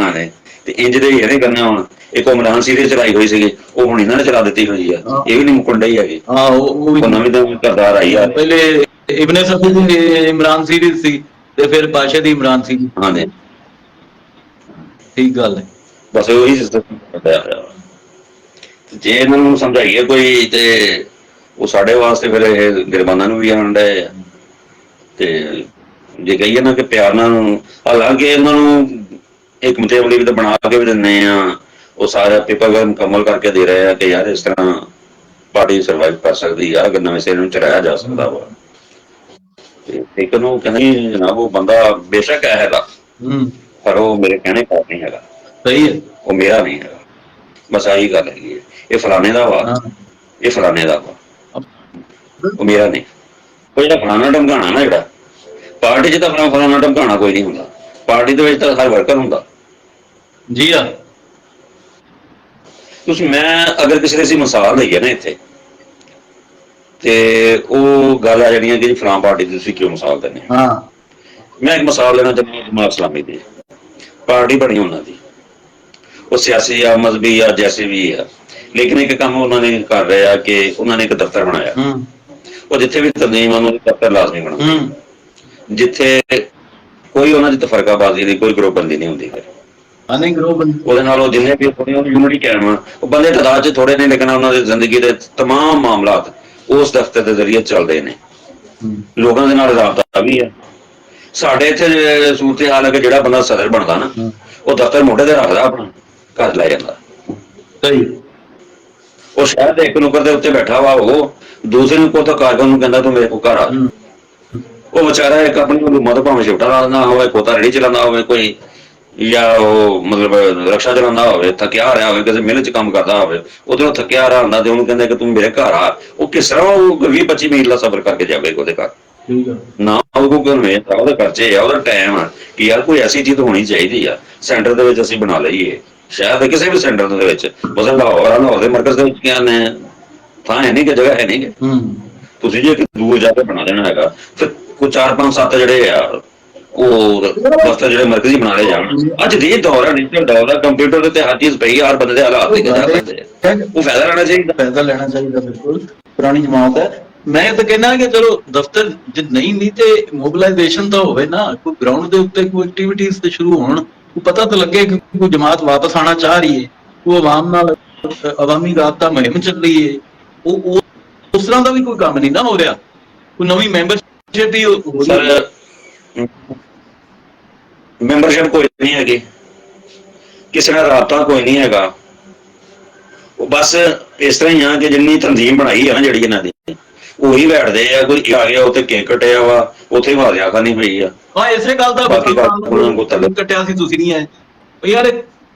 ਹਾਂਜੀ, ਤੇ ਇੰਜ ਦੇ ਹੀ ਇਹਨੇ ਕਰਨਾ। ਹੁਣ ਇੱਕ ਇਮਰਾਨ ਸੀਰੀਜ਼ ਚਲਾਈ ਹੋਈ ਸੀਗੀ, ਉਹ ਹੁਣ ਇਹਨਾਂ ਨੇ ਚਲਾ ਦਿੱਤੀ ਹੋਈ ਆ, ਇਹ ਵੀ ਨਹੀਂ ਮੁੱਕਣ ਡਈ ਹੈਗੀ। ਹਾਂ, ਉਹ ਨਵੀਂ ਨਵੀਂ ਕਰਦਾਰ ਆਈ ਆ। ਪਹਿਲੇ ਇਬਨੇ ਸਫੀ ਦੀ ਇਮਰਾਨ ਸੀਰੀਜ਼ ਸੀ, ਤੇ ਫਿਰ ਬਾਦਸ਼ਾਹ ਦੀ ਇਮਰਾਨ ਸੀਰੀਜ਼। ਹਾਂਜੀ, ਠੀਕ ਗੱਲ ਹੈ। ਬਸ ਉਹੀ ਸਿਸਟਮ ਬਣਿਆ ਹੋਇਆ। ਜੇ ਇਹਨਾਂ ਨੂੰ ਸਮਝਾਈਏ ਕੋਈ, ਤੇ ਉਹ ਸਾਡੇ ਵਾਸਤੇ ਫਿਰ ਇਹ ਗਿਰਬਾਨਾਂ ਨੂੰ ਵੀ ਆਉਣ ਡਏ ਆ। ਤੇ ਜੇ ਕਹੀਏ ਨਾ ਕਿ ਪਿਆਰ ਨਾਲ, ਹਾਲਾਂਕਿ ਇਹਨਾਂ ਨੂੰ ਇੱਕ ਮੁਤੇਬਲੀ ਵੀ ਤਾਂ ਬਣਾ ਕੇ ਵੀ ਦਿੰਦੇ ਆ, ਉਹ ਸਾਰਾ ਪੇਪਰ ਮੁਕੰਮਲ ਕਰਕੇ ਦੇ ਰਹੇ ਆ ਕਿ ਯਾਰ ਇਸ ਤਰ੍ਹਾਂ ਪਾਰਟੀ ਸਰਵਾਈਵ ਕਰ ਸਕਦੀ ਆ, ਅਗਰ ਨਵੇਂ ਸਿਰੇ ਨੂੰ ਚੜਾਇਆ ਜਾ ਸਕਦਾ ਵਾ। ਤੇ ਇੱਕ ਨੂੰ ਕਹਿੰਦੇ ਜਨਾਬ, ਉਹ ਬੰਦਾ ਬੇਸ਼ੱਕ ਹੈਗਾ, ਪਰ ਉਹ ਮੇਰੇ ਕਹਿਣੇ ਕਾ ਨਹੀਂ ਹੈਗਾ। ਸਹੀ ਹੈ, ਉਹ ਮੇਰਾ ਨਹੀਂ ਹੈਗਾ। ਬਸ ਆਹੀ ਗੱਲ ਹੈਗੀ ਹੈ। ਇਹ ਫਲਾਣੇ ਦਾ ਵਾ, ਇਹ ਫਲਾਣੇ ਦਾ ਵਾ, ਉਹ ਮੇਰਾ ਨਹੀਂ। ਉਹ ਜਿਹੜਾ ਫਲਾਣਾ ਢਮਕਾਣਾ ਨਾ, ਜਿਹੜਾ ਪਾਰਟੀ 'ਚ ਤਾਂ ਫਲਾਣਾ ਢਮਕਾਣਾ ਕੋਈ ਨਹੀਂ ਹੁੰਦਾ, ਪਾਰਟੀ ਦੇ ਵਿੱਚ ਤਾਂ ਹਰ ਵਰਕਰ ਹੁੰਦਾ। ਜੀ ਆ। ਤੁਸੀਂ ਮੈਂ ਅਗਰ ਕਿਸੇ ਦੀ ਅਸੀਂ ਮਿਸਾਲ ਲਈਏ ਨਾ ਇੱਥੇ, ਤੇ ਉਹ ਗੱਲ ਆ ਜਾਣੀ ਹੈ ਕਿ ਫਲਾਂ ਪਾਰਟੀ ਦੀ ਤੁਸੀਂ ਕਿਉਂ ਮਿਸਾਲ ਦਿੰਦੇ ਹੋ। ਹਾਂ, ਮੈਂ ਇੱਕ ਮਿਸਾਲ ਦੇਣਾ ਚਾਹੁੰਦਾ ਜਮਾਤ ਇਸਲਾਮੀ ਦੀ। ਪਾਰਟੀ ਬਣੀ ਉਹਨਾਂ ਦੀ, ਉਹ ਸਿਆਸੀ ਆ, ਮਜ਼ਹਬੀ ਆ, ਜੈਸੇ ਵੀ ਆ, ਲੇਕਿਨ ਇੱਕ ਕੰਮ ਉਹਨਾਂ ਨੇ ਕਰ ਰਹੇ ਆ ਕਿ ਉਹਨਾਂ ਨੇ ਇੱਕ ਦਫ਼ਤਰ ਬਣਾਇਆ। ਉਹ ਜਿੱਥੇ ਵੀ ਤਨਜ਼ੀਮ ਆ, ਉਹਨਾਂ ਦਾ ਦਫ਼ਤਰ ਲਾਜ਼ਮੀ ਬਣਾਉਂਦੇ, ਜਿੱਥੇ ਕੋਈ ਉਹਨਾਂ ਦੀ ਤਫਰਕਾਬਾਜ਼ੀ ਦੀ, ਕੋਈ ਗਰੋਹਬੰਦੀ ਨਹੀਂ ਹੁੰਦੀ। ਉਹਦੇ ਨਾਲ ਉਹ ਜਿੰਨੇ ਵੀ ਯੂਨਿਟੀ ਕਾਇਮ ਆ, ਉਹ ਬੰਦੇ ਤਾਦਾਦ 'ਚ ਥੋੜੇ ਨੇ, ਲੇਕਿਨ ਉਹਨਾਂ ਦੀ ਜ਼ਿੰਦਗੀ ਦੇ ਤਮਾਮ ਮਾਮਲਾਤ ਉਸ ਦਫ਼ਤਰ ਦੇ ਜ਼ਰੀਏ ਚੱਲਦੇ ਨੇ। ਲੋਕਾਂ ਦੇ ਨਾਲ ਰਾਬਤਾ ਵੀ ਹੈ। ਸਾਡੇ ਇੱਥੇ ਸੂਰਤ ਹਾਲ ਹੈ ਕਿ ਜਿਹੜਾ ਬੰਦਾ ਸਦਰ ਬਣਦਾ ਨਾ, ਉਹ ਦਫ਼ਤਰ ਮੋਢੇ ਤੇ ਰੱਖਦਾ, ਆਪਣਾ ਘਰ ਲੈ ਜਾਂਦਾ। ਉਹ ਸ਼ਹਿਰ ਦੇ ਇੱਕ ਨੁੱਕਰ ਦੇ ਉੱਤੇ ਬੈਠਾ ਵਾ, ਉਹ ਦੂਸਰੇ ਨੁੱਕਰ ਤੋਂ ਕਾਰਗਰ ਨੂੰ ਕਹਿੰਦਾ ਤੂੰ ਮੇਰੇ ਕੋਲ ਘਰ ਆ। ਉਹ ਵਿਚਾਰਾ ਇੱਕ ਆਪਣੀ ਮਤ ਭਾਵੇਂ ਸ਼ਿਫਟਾਂ ਲਾਉਂਦਾ ਹੋਵੇ, ਪੋਤਾ ਰੇਹੜੀ ਚਲਾਉਂਦਾ ਹੋਵੇ ਕੋਈ, ਜਾਂ ਉਹ ਮਤਲਬ ਰਕਸ਼ਾ ਚਲਾਉਂਦਾ ਹੋਵੇ, ਥੱਕਿਆ ਰਿਹਾ ਹੋਵੇ, ਕਿਸੇ ਮਿਲ 'ਚ ਕੰਮ ਕਰਦਾ ਹੋਵੇ, ਉਧਰੋਂ ਥੱਕਿਆ ਰਿਹਾ ਹੁੰਦਾ ਤੇ ਉਹਨੂੰ ਕਹਿੰਦਾ ਕਿ ਤੂੰ ਮੇਰੇ ਘਰ ਆ। ਉਹ ਕਿਸ ਤਰ੍ਹਾਂ ਉਹ 20-25 ਮੀਲ ਦਾ ਸਫ਼ਰ ਕਰਕੇ ਜਾਵੇ ਉਹਦੇ ਘਰ? ਨਾ ਉਹਦੇ ਕੋਲ ਉਹਦੇ ਖਰਚੇ ਆ, ਉਹਦਾ ਟਾਈਮ ਆ, ਕਿ ਯਾਰ ਕੋਈ ਐਸੀ ਚੀਜ਼ ਹੋਣੀ ਚਾਹੀਦੀ ਆ ਸੈਂਟਰ ਦੇ ਵਿੱਚ ਅਸੀਂ ਬਣਾ ਲਈਏ। ਸ਼ਹਿਰ ਦੇ ਕਿਸੇ ਵੀ ਸੈਂਟਰ ਦੇ ਵਿੱਚ, ਬਸ ਲਾਹੌਰ ਦੇ ਮਰਕਜ਼ ਦੇ ਵਿੱਚ ਕਿਹਾ ਨੇ ਥਾਂ ਹੈ ਨਹੀਂ, ਕਿ ਜਗ੍ਹਾ ਹੈ ਨਹੀਂ। ਤੁਸੀਂ ਜੇ ਦੂਰ ਜਾ ਕੇ ਬਣਾ ਦੇਣਾ ਹੈਗਾ, ਫਿਰ ਕੋਈ 4-5-7 ਜਿਹੜੇ ਆ ਉਹ ਦਫ਼ਤਰ ਜਿਹੜੇ ਮਰਕਜ਼ੀ ਬਣਾ ਲਏ ਜਾਣ। ਅੱਜ ਦੇ ਦੌਰ ਆ, ਡਿਜੀਟਲ ਦੌਰ ਆ, ਕੰਪਿਊਟਰ ਤੇ ਹਰ ਚੀਜ਼ ਪਈ, ਹਰ ਬੰਦੇ ਦੇ ਹਾਲਾਤ ਲਿਖੇ ਜਾ ਸਕਦੇ ਆ। ਉਹ ਫਾਇਦਾ ਲੈਣਾ ਚਾਹੀਦਾ, ਫਾਇਦਾ ਲੈਣਾ ਚਾਹੀਦਾ। ਬਿਲਕੁਲ ਪੁਰਾਣੀ ਜਮਾਤ ਹੈ, ਮੈਂ ਤਾਂ ਕਹਿੰਦਾ ਕਿ ਚਲੋ ਦਫ਼ਤਰ ਜੇ ਨਹੀਂ ਤੇ ਮੋਬਿਲਾਈਜੇਸ਼ਨ ਤਾਂ ਹੋਵੇ ਨਾ, ਕੋਈ ਗਰਾਊਂਡ ਦੇ ਉੱਤੇ ਕੋਈ ਐਕਟੀਵਿਟੀਜ਼ ਤੇ ਸ਼ੁਰੂ ਹੋਣ, ਕੋਈ ਪਤਾ ਤਾਂ ਲੱਗੇ ਕਿ ਕੋਈ ਜਮਾਤ ਵਾਪਸ ਆਣਾ ਚਾਹ ਰਹੀ ਹੈ, ਕੋਈ ਆਵਾਮ ਨਾਲ ਅਵਾਮੀ ਰਾਬਤਾ ਮੁਹਿੰਮ ਚੱਲ ਰਹੀ ਹੈ। ਉਹ ਉਸ ਤਰ੍ਹਾਂ ਦਾ ਵੀ ਕੋਈ ਕੰਮ ਨਹੀਂ ਨਾ ਹੋ ਰਿਹਾ, ਕੋਈ ਨਵੀਂ ਮੈਂਬਰਸ਼ਿਪ ਵੀ ਹੋ ਰਹੀ ਹੈ। ਸਰ ਮੈਂਬਰਸ਼ਿਪ ਕੋਈ ਨਹੀਂ ਹੈਗੀ, ਕਿਸੇ ਨਾਲ ਰਾਬਤਾ ਕੋਈ ਨਹੀਂ ਹੈਗਾ। ਉਹ ਬਸ ਇਸ ਤਰ੍ਹਾਂ ਹੀ ਆ ਕਿ ਜਿੰਨੀ ਤਨਜ਼ੀਮ ਬਣਾਈ ਆ ਨਾ ਜਿਹੜੀ ਇਹਨਾਂ ਦੀ, ਉਹੀ ਬੈਠਦੇ ਆ। ਕੋਈ ਆ ਗਿਆ ਉੱਥੇ ਕੇਕ ਕੱਟਿਆ ਵਾ, ਉੱਥੇ ਵਾਰਿਆ ਖਾਨੀ ਹੋਈ ਆ। ਹਾਂ, ਇਸੇ ਗੱਲ ਦਾ ਕੱਟਿਆ ਸੀ ਤੁਸੀਂ ਨਹੀਂ ਆਏ ਯਾਰ।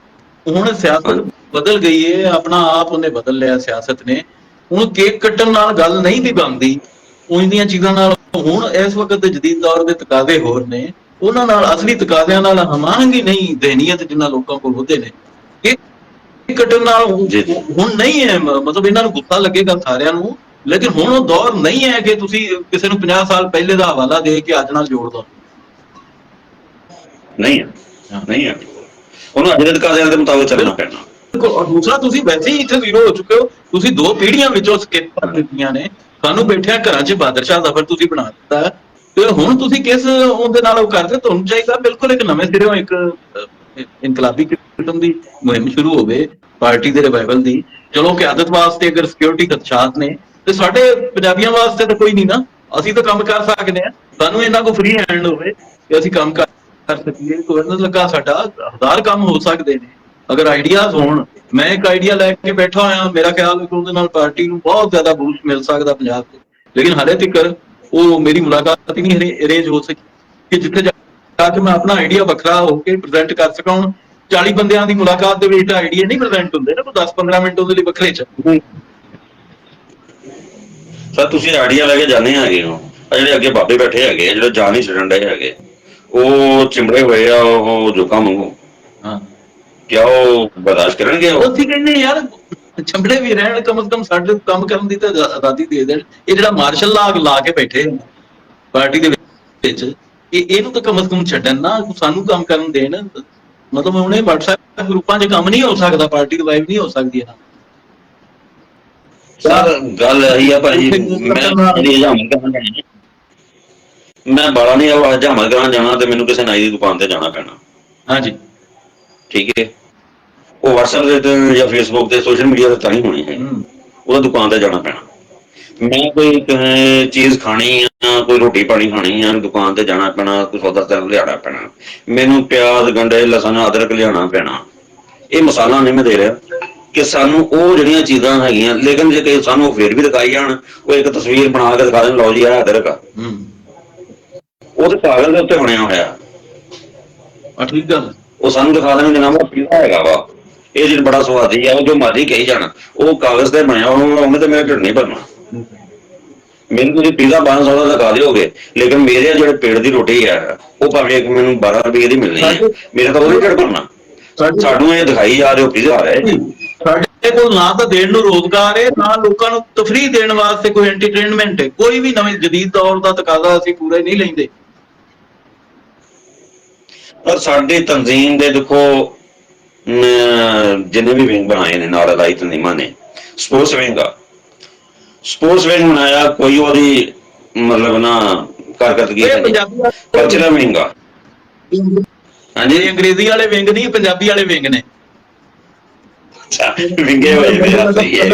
ਹੁਣ ਸਿਆਸਤ ਬਦਲ ਗਈ ਹੈ, ਆਪਣਾ ਆਪ ਉਹਨੇ ਬਦਲ ਲਿਆ ਸਿਆਸਤ ਨੇ। ਹੁਣ ਕੇਕ ਕੱਟਣ ਨਾਲ ਗੱਲ ਨਹੀਂ ਵੀ ਬਣਦੀ, ਉਂਝ ਦੀਆਂ ਚੀਜ਼ਾਂ ਨਾਲ। ਹੁਣ ਇਸ ਵਕਤ ਦੇ ਜਦੀਦ ਦੌਰ ਦੇ ਤਕਾਜ਼ੇ ਹੋਰ ਨੇ, ਉਹਨਾਂ ਨਾਲ ਅਸਲੀ ਤਕਾਜ਼ਿਆਂ ਨਾਲ ਹਮਾਂਗੀ ਨਹੀਂ ਦਹਿਨੀਅਤ ਜਿਨ੍ਹਾਂ ਲੋਕਾਂ ਕੋਲ ਹੁੰਦੇ ਨੇ। ਕੇਕ ਕੱਟਣ ਨਾਲ ਹੁਣ ਨਹੀਂ ਹੈ, ਮਤਲਬ ਇਹਨਾਂ ਨੂੰ ਗੁੱਸਾ ਲੱਗੇਗਾ ਸਾਰਿਆਂ ਨੂੰ, ਲੇਕਿਨ ਹੁਣ ਉਹ ਦੌਰ ਨਹੀਂ ਹੈ ਕਿ ਤੁਸੀਂ ਕਿਸੇ ਨੂੰ 50 ਸਾਲ ਪਹਿਲੇ ਦਾ ਹਵਾਲਾ ਦੇ ਕੇ ਅੱਜ ਨਾਲ ਜੋੜ ਦੋ। ਨਹੀਂ ਹੈ, ਨਹੀਂ ਹੈ, ਉਹਨੂੰ ਅੱਜ ਦੇ ਤਕਾਜ਼ਿਆਂ ਦੇ ਮੁਤਾਬਕ ਚੱਲਣਾ ਪੈਣਾ। ਔਰ ਦੂਸਰਾ, ਤੁਸੀਂ ਵੈਸੇ ਹੀ ਇੱਥੇ ਜ਼ੀਰੋ ਹੋ ਚੁੱਕੇ ਹੋ। ਤੁਸੀਂ 2 ਪੀੜ੍ਹੀਆਂ ਵਿੱਚੋਂ ਸਕਿਪ ਕਰ ਦਿੱਤੀਆਂ ਨੇ। ਸਾਨੂੰ ਬੈਠਿਆ ਘਰਾਂ 'ਚ ਬਾਦਸ਼ਾਹ ਜ਼ਫਰ ਤੁਸੀਂ ਬਣਾ ਦਿੱਤਾ, ਤੇ ਹੁਣ ਤੁਸੀਂ ਕਿਸ ਉਹਦੇ ਨਾਲ ਉਹ ਕਰਦੇ? ਤੁਹਾਨੂੰ ਚਾਹੀਦਾ ਬਿਲਕੁਲ ਇੱਕ ਨਵੇਂ ਸਿਰਿਓਂ ਇੱਕ ਇਨਕਲਾਬੀ ਕਿਸਮ ਦੀ ਮੁਹਿੰਮ ਸ਼ੁਰੂ ਹੋਵੇ, ਪਾਰਟੀ ਦੇ ਰਿਵਾਈਵਲ ਦੀ। ਚਲੋ ਕਿਆਦਤ ਵਾਸਤੇ ਅਗਰ ਸਿਕਿਉਰਿਟੀ ਖਦਸ਼ਾਤ ਨੇ, ਤੇ ਸਾਡੇ ਪੰਜਾਬੀਆਂ ਵਾਸਤੇ ਤਾਂ ਕੋਈ ਨਹੀਂ ਨਾ। ਅਸੀਂ ਤਾਂ ਕੰਮ ਕਰ ਸਕਦੇ ਹਾਂ, ਸਾਨੂੰ ਇਹਨਾਂ ਕੋ ਫ੍ਰੀ ਹੈਂਡ ਹੋਵੇ ਕਿ ਅਸੀਂ ਕੰਮ ਕਰ ਸਕੀਏ। ਗਵਰਨਰ ਲੱਗਾ ਸਾਡਾ, 1000 ਕੰਮ ਹੋ ਸਕਦੇ ਨੇ ਅਗਰ ਆਈਡੀਆਜ਼ ਹੋਣ। ਮੈਂ ਇੱਕ ਆਈਡੀਆ ਲੈ ਕੇ ਬੈਠਾ ਹੋਇਆ, ਮੇਰਾ ਖਿਆਲ ਹੈ ਕਿ ਉਹਦੇ ਨਾਲ ਪਾਰਟੀ ਨੂੰ ਬਹੁਤ ਜ਼ਿਆਦਾ ਬੂਸਟ ਮਿਲ ਸਕਦਾ ਪੰਜਾਬ 'ਚ, ਲੇਕਿਨ ਹਾਲੇ ਤੱਕ ਉਹ ਮੇਰੀ ਮੁਲਾਕਾਤ ਹੀ ਨਹੀਂ ਅਰੇਂਜ ਹੋ ਸਕੀ ਕਿ ਜਿੱਥੇ ਜਾ ਕੇ ਮੈਂ ਆਪਣਾ ਆਈਡੀਆ ਵੱਖਰਾ ਹੋ ਕੇ ਪ੍ਰੈਜ਼ੈਂਟ ਕਰ ਸਕਾਂ। ਹੁਣ 40 ਬੰਦਿਆਂ ਦੀ ਮੁਲਾਕਾਤ ਦੇ ਵਿੱਚ ਆਈਡੀਆ ਨਹੀਂ ਪ੍ਰੈਜ਼ੈਂਟ ਹੁੰਦੇ ਨਾ, ਕੋਈ 10-15 ਮਿੰਟ ਉਹਦੇ ਲਈ ਵੱਖਰੇ ਚ। ਸਰ ਤੁਸੀਂ ਆਈਡੀਆ ਲੈ ਕੇ ਜਾਂਦੇ ਹੈਗੇ ਹੋ, ਆ ਜਿਹੜੇ ਅੱਗੇ ਬਾਬੇ ਬੈਠੇ ਹੈਗੇ, ਜਿਹੜੇ ਜਾਨ ਹੀ ਛੱਡਣ ਡਏ ਹੈਗੇ, ਉਹ ਚਿੰਬੜੇ ਹੋਏ ਆ ਉਹ ਜੋਕਾਂ ਵਾਂਗੂ। ਹਾਂ, ਕਿਆ ਉਹ ਬਰਦਾਸ਼ਤ ਕਰਨਗੇ? ਉਹ ਅਸੀਂ ਕਹਿੰਦੇ ਯਾਰ ਚੰਬੜੇ ਵੀ ਰਹਿਣ, ਕਮ ਸੇ ਕਮ ਸਾਡੇ ਕੰਮ ਕਰਨ ਦੀ ਤਾਂ ਆਜ਼ਾਦੀ ਦੇ ਦੇਣ। ਇਹ ਜਿਹੜਾ ਮਾਰਸ਼ਲ ਲਾਗ ਲਾ ਕੇ ਬੈਠੇ ਪਾਰਟੀ ਦੇ ਵਿੱਚ, ਇਹਨੂੰ ਤਾਂ ਕਮ ਸੇ ਕਮ ਛੱਡਣ ਨਾ, ਸਾਨੂੰ ਕੰਮ ਕਰਨ ਦੇਣ। ਮਤਲਬ ਹੁਣ ਇਹ WhatsApp ਗਰੁੱਪਾਂ 'ਚ ਕੰਮ ਨਹੀਂ ਹੋ ਸਕਦਾ, ਪਾਰਟੀ ਰਿਵਾਈਵ ਨਹੀਂ ਹੋ ਸਕਦੀ ਇਹਨਾਂ। ਸਰ ਗੱਲ ਇਹੀ ਆ ਭਾਜੀ, ਮੈਂ ਬਾਲਾ ਨਹੀਂ ਹਜਾਮਤ ਕਰਾਂ ਜਾਣਾ ਤੇ ਮੈਨੂੰ ਕਿਸੇ ਨਾਈ ਦੀ ਦੁਕਾਨ ਤੇ ਜਾਣਾ ਪੈਣਾ। ਹਾਂਜੀ, ਠੀਕ ਹੈ। ਉਹ WhatsApp ਦੇ ਤੇ ਜਾਂ Facebook ਤੇ ਸੋਸ਼ਲ ਮੀਡੀਆ ਤੇ ਤਾਂ ਨਹੀਂ ਹੋਣੀ ਹੈ, ਉਹਦਾ ਦੁਕਾਨ ਤੇ ਜਾਣਾ ਪੈਣਾ। ਮੈਂ ਕੋਈ ਚੀਜ਼ ਖਾਣੀ ਆ, ਕੋਈ ਰੋਟੀ ਪਾਣੀ ਖਾਣੀ ਆ, ਦੁਕਾਨ ਤੇ ਜਾਣਾ ਪੈਣਾ, ਕੋਈ ਸੌਦਾ ਲਿਆਉਣਾ ਪੈਣਾ। ਮੈਨੂੰ ਪਿਆਜ਼, ਗੰਢੇ, ਲਸਣ, ਅਦਰਕ ਲਿਆਉਣਾ ਪੈਣਾ। ਇਹ ਮਸਾਲਾ ਨਹੀਂ ਮੈਂ ਦੇ ਰਿਹਾ ਕਿ ਸਾਨੂੰ ਉਹ ਜਿਹੜੀਆਂ ਚੀਜ਼ਾਂ ਹੈਗੀਆਂ, ਲੇਕਿਨ ਜੇ ਕਿ ਸਾਨੂੰ ਫਿਰ ਵੀ ਦਿਖਾਈ ਜਾਣ, ਉਹ ਇੱਕ ਤਸਵੀਰ ਬਣਾ ਕੇ ਦਿਖਾ ਦੇਣ, ਲਓ ਜੀ ਇਹ ਅਦਰਕ ਆ, ਉਹ ਤੇ ਕਾਗਜ਼ ਦੇ ਉੱਤੇ ਬਣਿਆ ਹੋਇਆ। ਠੀਕ ਗੱਲ। ਉਹ ਸਾਨੂੰ ਦਿਖਾ ਦੇਣ ਕਿ ਨਾਮ ਪੀਜ਼ਾ ਹੈਗਾ ਵਾ, ਇਹ ਚੀਜ਼ ਬੜਾ ਸਵਾਦੀ ਆ, ਉਹ ਜੋ ਮਰਜ਼ੀ ਕਹੀ ਜਾਣਾ, ਉਹ ਕਾਗਜ਼ ਤੇ ਬਣਿਆ, ਉਹਨੇ ਤੇ ਮੇਰਾ ਢਿੱਡ ਨਹੀਂ ਭਰਨਾ। ਮੈਨੂੰ ਤੁਸੀਂ ਪੀਜ਼ਾ 1200 ਦਾ ਦਿਖਾ ਦਿਓਗੇ, ਲੇਕਿਨ ਮੇਰੇ ਜਿਹੜੇ ਪੇਟ ਦੀ ਰੋਟੀ ਆ, ਉਹ ਭਾਵੇਂ ਮੈਨੂੰ 12 ਰੁਪਏ ਦੀ ਮਿਲਣੀ ਹੈ, ਮੇਰਾ ਤਾਂ ਉਹਦੀ ਢਿੱਡ ਭਰਨਾ। ਸਾਨੂੰ ਇਹ ਦਿਖਾਈ ਜਾ ਰਹੇ ਹੋ ਪੀਜ਼ਾ ਆ ਰਿਹਾ। ਸਾਡੇ ਕੋਲ ਨਾ ਤਾਂ ਦੇਣ ਨੂੰ ਰੋਜ਼ਗਾਰ ਹੈ, ਨਾ ਲੋਕਾਂ ਨੂੰ ਤਫਰੀਹ ਦੇਣ ਵਾਸਤੇ ਕੋਈ ਐਂਟਰਟੇਨਮੈਂਟ ਹੈ। ਕੋਈ ਵੀ ਨਵੇਂ ਜਦੀਦ ਦੌਰ ਦਾ ਤਕਾਜ਼ਾ ਅਸੀਂ ਪੂਰਾ ਨਹੀਂ ਲੈਂਦੇ। ਪਰ ਸਾਡੀ ਤਨਜ਼ੀਮ ਦੇ ਦੇਖੋ ਜਿੰਨੇ ਵੀ ਵਿੰਗ ਬਣਾਏ ਨੇ ਨਾਲ ਲਾਈ ਤਨਜ਼ੀਮਾਂ ਨੇ, ਸਪੋਰਟਸ ਵਿੰਗ ਆ, ਸਪੋਰਟਸ ਵਿੰਗ ਬਣਾਇਆ, ਕੋਈ ਉਹਦੀ ਮਤਲਬ ਨਾ ਕਾਰਕਰਦਗੀ ਕਲਚਰਲ ਵਿੰਗ ਆ। ਹਾਂਜੀ, ਅੰਗਰੇਜ਼ੀ ਵਾਲੇ ਵਿੰਗ ਨਹੀਂ, ਪੰਜਾਬੀ ਵਾਲੇ ਵਿੰਗ ਨੇ। ਵਿੰਗੇ ਹੋਏ ਸਹੀ ਹੈ,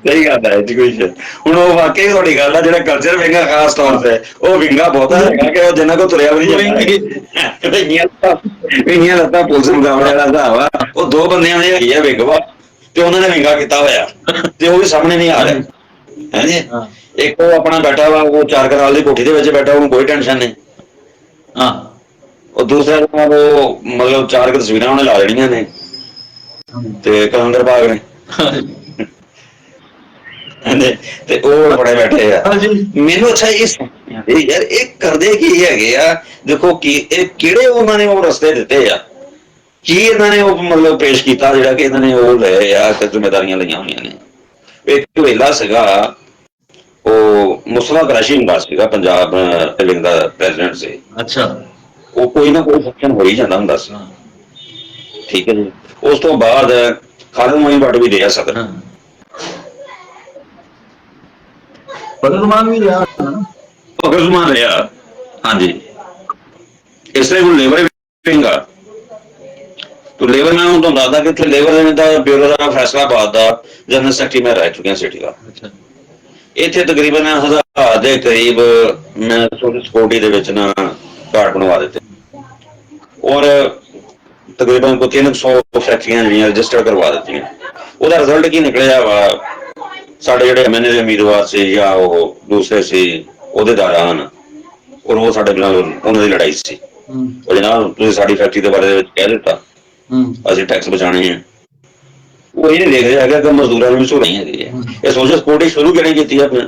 ਸਹੀ ਗੱਲ ਹੈ ਜੀ। ਕੋਈ ਹੁਣ ਉਹ ਵਾਕਈ ਤੁਹਾਡੀ ਗੱਲ ਆ, ਜਿਹੜਾ ਕਲਚਰ ਵਿੰਗਾ ਖਾਸ ਤੌਰ ਤੇ ਉਹ ਵਿੰਗਾ ਬਹੁਤਾ ਹੈਗਾ ਕਿ ਉਹ ਜਿੰਨਾ ਕੋ ਤੁਰਿਆ ਵੀ ਨਹੀਂ ਜਾਂਦਾ। ਵਿੰਗੀਆਂ ਲੱਤਾਂ ਪੁਲਿਸ ਮੁਕਾਬਲੇ ਵਾਲਾ ਹਿਸਾਬ ਆ, ਉਹ 2 ਬੰਦਿਆਂ ਦੇ ਹੈਗੀ ਆ ਵਿੰਗ ਵਾ, ਤੇ ਉਹਨਾਂ ਨੇ ਵਿੰਗਾ ਕੀਤਾ ਹੋਇਆ, ਤੇ ਉਹ ਵੀ ਸਾਹਮਣੇ ਨਹੀਂ ਆ ਰਿਹਾ ਹੈ ਜੀ। ਇੱਕ ਉਹ ਆਪਣਾ ਬੈਠਾ ਵਾ, ਉਹ 4 ਕਨਾਲ ਦੀ ਕੋਠੀ ਦੇ ਵਿੱਚ ਬੈਠਾ, ਉਹਨੂੰ ਕੋਈ ਟੈਨਸ਼ਨ ਨਹੀਂ। ਹਾਂ, ਉਹ ਦੂਸਰਾ ਉਹ ਮਤਲਬ 4 ਤਸਵੀਰਾਂ ਉਹਨੇ ਲਾ ਦੇਣੀਆਂ ਨੇ ਤੇ ਕਲੰਦਰ ਬਾਗ ਨੇ, ਤੇ ਉਹ ਬੜੇ ਬੈਠੇ ਆ। ਮੈਨੂੰ ਅੱਛਾ ਯਾਰ ਇਹ ਕਰਦੇ ਕੀ ਹੈਗੇ ਆ? ਦੇਖੋ ਕੀ ਇਹ ਕਿਹੜੇ ਉਹਨਾਂ ਨੇ ਉਹ ਰਸਤੇ ਦਿੱਤੇ ਆ, ਕੀ ਇਹਨਾਂ ਨੇ ਉਹ ਮਤਲਬ ਪੇਸ਼ ਕੀਤਾ ਜਿਹੜਾ ਕਿ ਇਹਨਾਂ ਨੇ ਉਹ ਲਏ ਆ ਜ਼ਿੰਮੇਦਾਰੀਆਂ ਲਈਆਂ ਹੋਈਆਂ ਨੇ। ਇੱਕ ਵੇਲਾ ਸੀਗਾ, ਉਹ ਮੁਸਤਫਾ ਕੁਰੈਸ਼ੀ ਹੁੰਦਾ ਸੀਗਾ, ਪੰਜਾਬ ਵਿੰਗ ਦਾ ਪ੍ਰੈਜ਼ੀਡੈਂਟ ਸੀ। ਅੱਛਾ, ਉਹ ਕੋਈ ਨਾ ਕੋਈ ਫੰਕਸ਼ਨ ਹੋ ਹੀ ਜਾਂਦਾ ਹੁੰਦਾ ਸੀ, ਠੀਕ ਹੈ ਜੀ। ਉਸ ਤੋਂ ਬਾਅਦ ਖਾਲਿਦ ਮੋਈਨ ਭੱਟ ਵੀ ਰਿਹਾ ਸਦਰ, ਭਗਤ ਵੀ ਰਿਹਾ ਨਾ। ਭਗਤ ਮਾਨ ਰਿਹਾ, ਹਾਂਜੀ। ਇਸ ਤਰ੍ਹਾਂ ਹੁਣ ਲੇਬਰ ਵਿੰਗਾ ਤੋ ਲੇਬਰ ਮੈਂ ਹੁਣ ਤੁਹਾਨੂੰ ਦੱਸਦਾ ਕਿ ਇੱਥੇ ਲੇਬਰ ਦਾ ਬਿਊਰੋ ਦਾ ਫੈਸਲਾਬਾਦ ਦਾ ਜਨਰਲ ਸੈਕਟਰੀ ਮੈਂ ਰਹਿ ਚੁੱਕਿਆ ਸਿਟੀ ਦਾ। ਅੱਛਾ। ਇੱਥੇ ਤਕਰੀਬਨ 1000 ਦੇ ਕਰੀਬ ਮੈਂ ਸੋਸ਼ਲ ਸਿਕਿਉਰਿਟੀ ਦੇ ਵਿੱਚ ਨਾ ਕਾਰਡ ਬਣਵਾ ਦਿੱਤੇ, ਔਰ ਤਕਰੀਬਨ ਕੋਈ 300 ਫੈਕਟਰੀਆਂ ਜਿਹੜੀਆਂ ਰਜਿਸਟਰ ਕਰਵਾ ਦਿੱਤੀਆਂ। ਉਹਦਾ ਰਿਜ਼ਲਟ ਕੀ ਨਿਕਲਿਆ ਵਾ, ਸਾਡੇ ਜਿਹੜੇ ਐਮਐਨਏ ਦੇ ਉਮੀਦਵਾਰ ਸੀ ਜਾਂ ਉਹ ਦੂਸਰੇ ਸੀ ਅਹੁਦੇਦਾਰ ਹਨ, ਔਰ ਉਹ ਸਾਡੇ ਨਾਲ ਉਹਨਾਂ ਦੀ ਲੜਾਈ ਸੀ। ਉਹ ਜਨਾਬ ਤੁਸੀਂ ਸਾਡੀ ਫੈਕਟਰੀ ਦੇ ਬਾਰੇ ਦੇ ਵਿੱਚ ਕਹਿ ਦਿੱਤਾ ਅਸੀਂ ਟੈਕਸ ਬਚਾਣੇ ਆ, ਉਹ ਇਹ ਨਹੀਂ ਦੇਖ ਰਿਹਾ ਹੈਗਾ ਕਿ ਮਜ਼ਦੂਰਾਂ ਨੂੰ ਵੀ ਸਹੂਲਤਾਂ ਹੈਗੀ ਹੈ। ਇਹ ਸੋਸ਼ਲ ਸਿਕਿਉਰਿਟੀ ਸ਼ੁਰੂ ਕਿਹਨੇ ਕੀਤੀ ਹੈ? ਆਪਣੇ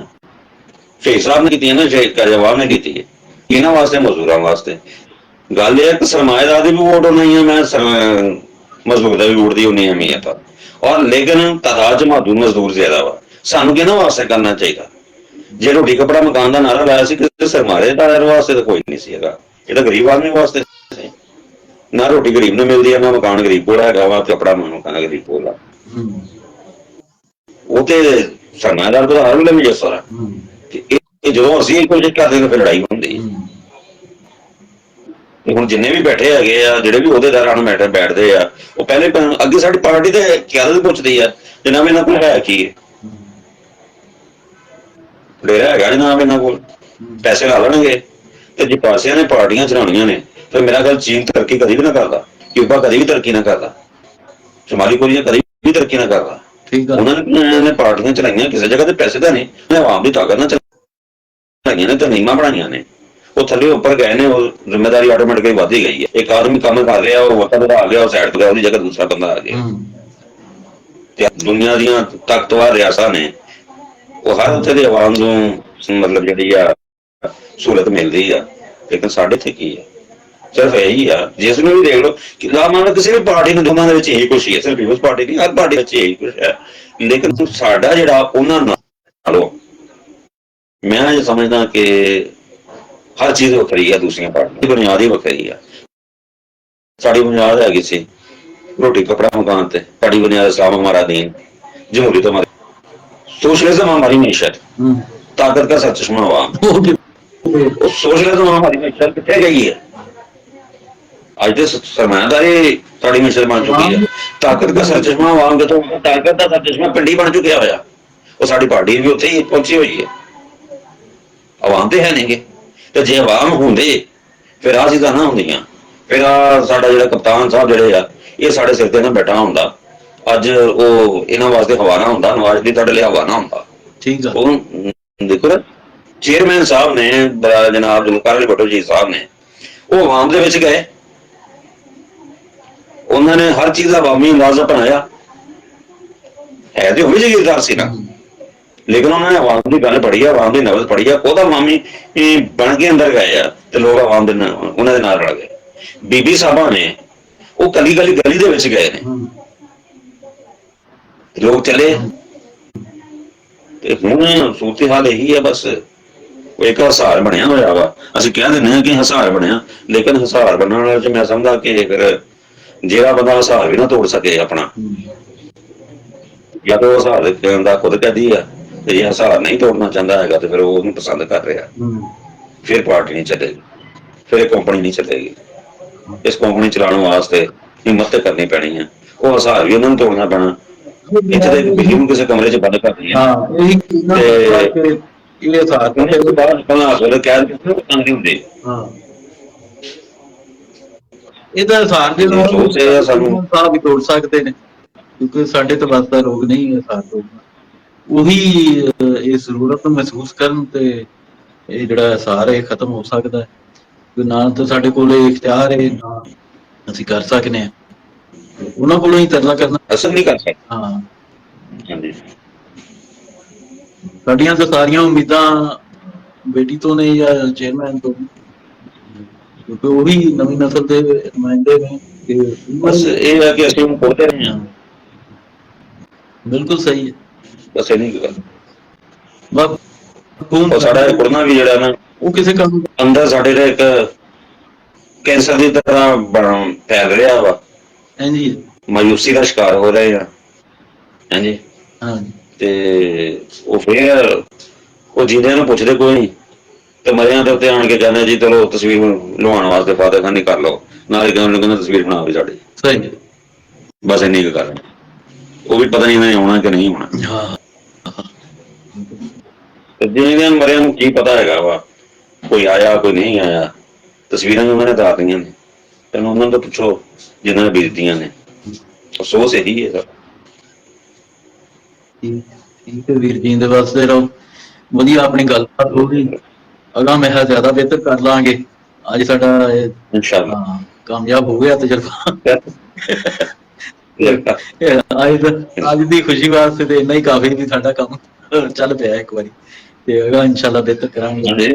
ਸ਼ੇਖ ਸਾਹਿਬ ਨੇ ਕੀਤੀ ਹੈ ਨਾ, ਸ਼ੇਖ ਜਵਾਬ ਨੇ ਕੀਤੀ ਹੈ। ਇਹਨਾਂ ਵਾਸਤੇ, ਮਜ਼ਦੂਰਾਂ ਵਾਸਤੇ। ਗੱਲ ਇਹ ਹੈ ਕਿ ਸਰਮਾਏਦਾਰ ਦੀ ਵੀ ਵੋਟ ਹੋਣੀ ਹੈ, ਮੈਂ ਮਜ਼ਦੂਰ ਦਾ ਵੀ ਵੋਟ ਦੀ ਹੋਣੀ ਅਹਿਮੀਅਤ ਆ, ਔਰ ਲੇਕਿਨ ਤਾਦਾਦ ਚ ਮਜ਼ਦੂਰ ਜ਼ਿਆਦਾ ਵਾ। ਸਾਨੂੰ ਕਿਹਨਾਂ ਵਾਸਤੇ ਕਰਨਾ ਚਾਹੀਦਾ? ਜੇ ਰੋਟੀ ਕੱਪੜਾ ਮਕਾਨ ਦਾ ਨਾਰਾ ਲਾਇਆ ਸੀ ਕਿਸੇ ਸਰਮਾਏਦਾਰ ਵਾਸਤੇ ਤਾਂ ਕੋਈ ਨਹੀਂ ਸੀ ਹੈਗਾ, ਇਹ ਤਾਂ ਗਰੀਬ ਆਦਮੀ ਵਾਸਤੇ ਸੀ। ਨਾ ਰੋਟੀ ਗਰੀਬ ਨੂੰ ਮਿਲਦੀ ਹੈ, ਨਾ ਮਕਾਨ ਗਰੀਬ ਕੋਲ ਹੈਗਾ ਵਾ, ਕੱਪੜਾ ਮਕਾਨ ਗਰੀਬ ਕੋਲ ਆ। ਉਹ ਤੇ ਸਰਮਾਏਦਾਰ ਤੋਂ ਹਰ ਵੇਲੇ ਵੀ ਸਾਰਾ ਜਦੋਂ ਅਸੀਂ ਇਹ ਕੋਸ਼ਿਸ਼ ਕਰਦੇ ਤਾਂ ਫਿਰ ਲੜਾਈ ਹੁੰਦੀ। ਤੇ ਹੁਣ ਜਿੰਨੇ ਵੀ ਬੈਠੇ ਹੈਗੇ ਆ, ਜਿਹੜੇ ਵੀ ਅਹੁਦੇਦਾਰਾਂ ਨੂੰ ਬੈਠਦੇ ਆ, ਉਹ ਪਹਿਲੇ ਅੱਗੇ ਸਾਡੀ ਪਾਰਟੀ ਤੇ ਕਿਆਦਤ ਪੁੱਛਦੀ ਆ ਜਨਾਬ ਇਹਨਾਂ ਕੋਲ ਹੈ ਕੀ ਹੈ, ਡੇਰਾ ਹੈਗਾ ਜਨਾਬ ਇਹਨਾਂ ਕੋਲ, ਪੈਸੇ ਲਾ ਲੈਣਗੇ। ਤੇ ਜੇ ਪਾਸਿਆਂ ਨੇ ਪਾਰਟੀਆਂ ਚਲਾਉਣੀਆਂ ਨੇ ਫਿਰ ਮੇਰਾ ਖਿਆਲ ਚੀਨ ਤਰੱਕੀ ਕਦੀ ਵੀ ਨਾ ਕਰਦਾ, ਕਿਊਬਾ ਕਦੀ ਵੀ ਤਰੱਕੀ ਨਾ ਕਰਦਾ, ਸ਼ੁਮਾਲੀ ਕੋਰੀਆ ਕਦੀ ਵੀ ਤਰੱਕੀ ਨਾ ਕਰਦਾ। ਉਹਨਾਂ ਨੇ ਪਾਰਟੀਆਂ ਚਲਾਈਆਂ ਕਿਸੇ ਜਗ੍ਹਾ ਤੇ ਪੈਸੇ ਤਾਂ ਨਹੀਂ, ਆਵਾਮ ਦੀ ਤਾਕਤ ਨਾਲ ਚਲਾਈਆਂ ਨੇ, ਤਰਨੀਮਾਂ ਬਣਾਈਆਂ ਨੇ। ਉਹ ਥੱਲੇ ਉੱਪਰ ਗਏ ਨੇ, ਉਹ ਜ਼ਿੰਮੇਦਾਰੀ ਆਟੋਮੈਟਿਕਲੀ ਵੱਧ ਹੀ ਗਈ ਹੈ। ਇੱਕ ਆਦਮੀ ਕੰਮ ਕਰ ਰਿਹਾ, ਉਹ ਵਕਤ ਵਧਾ ਗਿਆ, ਉਹ ਸਾਈਡ ਤੋਂ ਗਿਆ, ਉਹਦੀ ਜਗ੍ਹਾ ਦੂਸਰਾ ਬੰਦਾ ਆ ਗਿਆ। ਤੇ ਦੁਨੀਆ ਦੀਆਂ ਤਾਕਤਵਰ ਰਿਆਸਤਾਂ ਨੇ, ਉਹ ਹਰ ਉੱਥੇ ਦੇ ਆਵਾਮ ਨੂੰ ਮਤਲਬ ਜਿਹੜੀ ਆ ਸਹੂਲਤ ਮਿਲਦੀ ਆ, ਲੇਕਿਨ ਸਾਡੇ ਇੱਥੇ ਕੀ ਹੈ? ਸਿਰਫ ਇਹੀ ਆ, ਜਿਸ ਨੂੰ ਵੀ ਦੇਖ ਲਓ ਕਿ ਮੰਨ ਕਿਸੇ ਵੀ ਪਾਰਟੀ ਨੂੰ ਦੋਨਾਂ ਦੇ ਵਿੱਚ ਇਹੀ ਕੁਛ ਹੀ ਹੈ, ਸਿਰਫ ਪੀਪਲਸ ਪਾਰਟੀ ਨਹੀਂ, ਹਰ ਪਾਰਟੀ ਵਿੱਚ ਇਹੀ ਕੁਛ ਹੈ। ਲੇਕਿਨ ਸਾਡਾ ਜਿਹੜਾ ਉਹਨਾਂ ਨਾਲੋਂ ਮੈਂ ਇਹ ਸਮਝਦਾ ਕਿ ਹਰ ਚੀਜ਼ ਵੱਖਰੀ ਆ, ਦੂਸਰੀਆਂ ਪਾਰਟੀਆਂ ਦੀ ਬੁਨਿਆਦ ਹੀ ਵੱਖਰੀ ਆ। ਸਾਡੀ ਬੁਨਿਆਦ ਹੈਗੀ ਸੀ ਰੋਟੀ ਕੱਪੜਾ ਮਕਾਨ ਤੇ, ਸਾਡੀ ਬੁਨਿਆਦ ਇਸਲਾਮ ਹਮਾਰਾ दीन, जमहूरियत हमारी, सोशलिज्म हमारी मीशत, ताकत का सरचश्मा अवाम। सोशलिज्म हमारी मीशत कितने गई है? आज तो सरमायादारी साड़ी मीशत बन चुकी है। ताकत का सरचश्मा अवाम, जो ताकत का सरचश्मा पिंडी बन चुका होया, वो साड़ी पार्टी भी उत्थे ही पहुंची हुई है। अवाम तो है नहीं, तो जे अवाम होंगे फिर आ चीज़ां ना होंदियां, फिर साडा जिहड़ा कप्तान साहब जिहड़े आ, ये साडे सिर ते ना बैठा हुंदा, अज वो इन्हां वास्ते हवाना हुंदा, नवाज दी तुहाडे लई हवाना हुंदा। ठीक है, देखो ना चेयरमैन साहब ने जनाब जुल्फिकार अली भुट्टो जी साहब ने वो अवाम दे विच गए, उन्होंने हर चीज़ अवामी अंदाज अपनाया, है तो वही जागीरदार सी ना, लेकिन उन्होंने अवाम की गल पढ़ी है, अवाम की नबज पढ़ी है, खुद अवामी बन के अंदर गए आ, तो लोग अवाम उन्होंने नाल रल गए। बीबी साहबा ने वो कली कली गली दे विच गए ने, लोग चले। ਹੁਣ ਸੂਰਤ ਹਾਲ ਇਹੀ ਹੈ, ਬਸ ਇੱਕ ਹਸਾਰ ਬਣਿਆ ਹੋਇਆ ਵਾ। ਅਸੀਂ ਕਹਿ ਦਿੰਦੇ ਹਾਂ ਕਿ ਹਸਾਰ ਬਣਿਆ, ਲੇਕਿਨ ਹਸਾਰ ਬਣਨ ਵਾਲੇ ਚ ਮੈਂ ਸਮਝਦਾ ਕਿ ਫਿਰ ਜਿਹੜਾ ਬੰਦਾ ਹਸਾਰ ਵੀ ਨਾ ਤੋੜ ਸਕੇ ਆਪਣਾ, ਜਾਂ ਤਾਂ ਉਹ ਹਸਾਰ ਦਾ ਖੁਦ ਕਹਦੀ ਆ, ਤੇ ਜੇ ਹਸਾਰ ਨਹੀਂ ਤੋੜਨਾ ਚਾਹੁੰਦਾ ਹੈਗਾ ਤੇ ਫਿਰ ਉਹ ਉਹਨੂੰ ਪਸੰਦ ਕਰ ਰਿਹਾ, ਫਿਰ ਪਾਰਟੀ ਨਹੀਂ ਚੱਲੇਗੀ, ਫਿਰ ਇਹ ਕੰਪਨੀ ਨਹੀਂ ਚੱਲੇਗੀ। ਇਸ ਕੰਪਨੀ ਚਲਾਉਣ ਵਾਸਤੇ ਹਿੰਮਤ ਤੇ ਕਰਨੀ ਪੈਣੀ ਹੈ, ਉਹ ਹਸਾਰ ਵੀ ਉਹਨਾਂ ਨੂੰ ਤੋੜਨਾ ਪੈਣਾ। ਇੱਥੇ ਦੇ ਬਿਜਲੀ ਨੂੰ ਕਿਸੇ ਕਮਰੇ 'ਚ ਬੰਦ ਕਰ ਦਈਏ ਇਹ ਸਾਥ ਤੋਂ ਬਾਅਦ ਪਹਿਲਾਂ ਅਸਲ ਕਹਿ ਕੇ ਤੰਗ ਹੁੰਦੇ। ਇਹਦਾ ਸਾਥ ਦੇ ਨਾਲ ਸਾਨੂੰ ਸਾਹ ਵੀ ਤੋੜ ਸਕਦੇ ਨੇ, ਕਿਉਂਕਿ ਸਾਡੇ ਤੋਂ ਵੱਸਦਾ ਰੋਗ ਨਹੀਂ ਹੈ ਸਾਥ ਤੋੜਨਾ। ਉਹੀ ਇਹ ਜ਼ਰੂਰਤ ਨੂੰ ਮਹਿਸੂਸ ਕਰਨ ਤੇ ਇਹ ਜਿਹੜਾ ਸਾਰ ਹੈ ਖਤਮ ਹੋ ਸਕਦਾ ਹੈ। ਨਾ ਤਾਂ ਸਾਡੇ ਕੋਲ ਇਖਤਿਆਰ ਹੈ, ਨਾ ਅਸੀਂ ਕਰ ਸਕਦੇ ਹਾਂ, ਉਹਨਾਂ ਕੋਲੋਂ ਹੀ ਤਰਲਾ ਕਰਨਾ ਅਸਲ ਨਹੀਂ ਕਰ ਸਕਦੇ। ਹਾਂ, ਸਾਡੀਆਂ ਤਾਂ ਸਾਰੀਆਂ ਉਮੀਦਾਂ ਬੇਟੀ ਤੋਂ ਨੇ ਜਾਂ ਚੇਅਰਮੈਨ ਤੋਂ, ਕਿਉਂਕਿ ਉਹੀ ਨਵੀਂ ਨਸਲ ਦੇ ਨੁਮਾਇੰਦੇ ਨੇ। ਬਸ ਇਹ ਹੈ ਕਿ ਅਸੀਂ ਉਹਨੂੰ ਪੜ੍ਹਦੇ ਰਹੇ ਹਾਂ। ਬਿਲਕੁਲ ਸਹੀ ਹੈ, ਬਸ ਇਹ ਨਹੀਂ ਗੱਲ। ਉਹ ਸਾਡਾ ਪੜ੍ਹਨਾ ਵੀ ਜਿਹੜਾ ਨਾ ਉਹ ਕਿਸੇ ਕੰਮ ਅੰਦਰ ਸਾਡੇ ਦਾ ਇੱਕ ਕੈਂਸਰ ਦੀ ਤਰ੍ਹਾਂ ਫੈਲ ਰਿਹਾ ਵਾ। ਹਾਂਜੀ, ਮਾਯੂਸੀ ਦਾ ਸ਼ਿਕਾਰ ਹੋ ਰਹੇ ਆ। ਹਾਂਜੀ, ਤੇ ਉਹ ਫਿਰ ਉਹ ਜਿੰਦਿਆਂ ਨੂੰ ਪੁੱਛਦੇ ਕੋਈ ਨਹੀਂ, ਤੇ ਮਰਿਆਂ ਦੇ ਉੱਤੇ ਆਣ ਕੇ ਕਹਿੰਦੇ ਜੀ ਚਲੋ ਤਸਵੀਰ ਲਵਾਉਣ ਵਾਸਤੇ ਫਾਤਿਹਖਾਨੀ ਕਰ ਲਓ, ਨਾਲੇ ਕਹਿੰਦੇ ਤਸਵੀਰ ਬਣਾ ਵੀ ਸਾਡੀ। ਸਹੀ। ਬਸ ਇੰਨੀ ਕੁ ਗੱਲ, ਉਹ ਵੀ ਪਤਾ ਨਹੀਂ ਇਹਨਾਂ ਨੇ ਆਉਣਾ ਕਿ ਨਹੀਂ ਆਉਣਾ। ਹਾਂ ਤੇ ਜਿਹਨਾਂ ਮਰਿਆਂ ਨੂੰ ਕੀ ਪਤਾ ਹੈਗਾ ਵਾ, ਕੋਈ ਆਇਆ ਕੋਈ ਨਹੀਂ ਆਇਆ, ਤਸਵੀਰਾਂ ਉਹਨਾਂ ਨੇ ਦਾਤੀਆਂ ਨੇ, ਤੈਨੂੰ ਉਹਨਾਂ ਤੋਂ ਪੁੱਛੋ ਜਿਨ੍ਹਾਂ ਨੇ ਬੀਤੀਆਂ ਨੇ। ਅਫਸੋਸ ਇਹੀ ਹੈ। ਠੀਕ ਹੈ ਵੀਰ ਜੀ, ਦੇ ਵਾਸਤੇ ਰਹੋ ਵਧੀਆ, ਆਪਣੀ ਗੱਲਬਾਤ ਹੋ ਗਈ, ਅਗਾਂਹ ਮੈਂ ਕਿਹਾ ਜ਼ਿਆਦਾ ਬਿਹਤਰ ਕਰ ਲਾਂਗੇ। ਅੱਜ ਸਾਡਾ ਇਨਸ਼ਾਅੱਲਾ ਹਾਂ ਕਾਮਯਾਬ ਹੋ ਗਿਆ ਤਜਰਬਾ। ਅੱਜ ਦੀ ਖੁਸ਼ੀ ਵਾਸਤੇ ਤੇ ਇੰਨਾ ਹੀ ਕਾਫੀ ਵੀ ਸਾਡਾ ਕੰਮ ਚੱਲ ਪਿਆ ਇੱਕ ਵਾਰੀ, ਤੇ ਅਗਾਂਹ ਇਨਸ਼ਾਅੱਲਾ ਬਿਹਤਰ ਕਰਾਂਗੇ।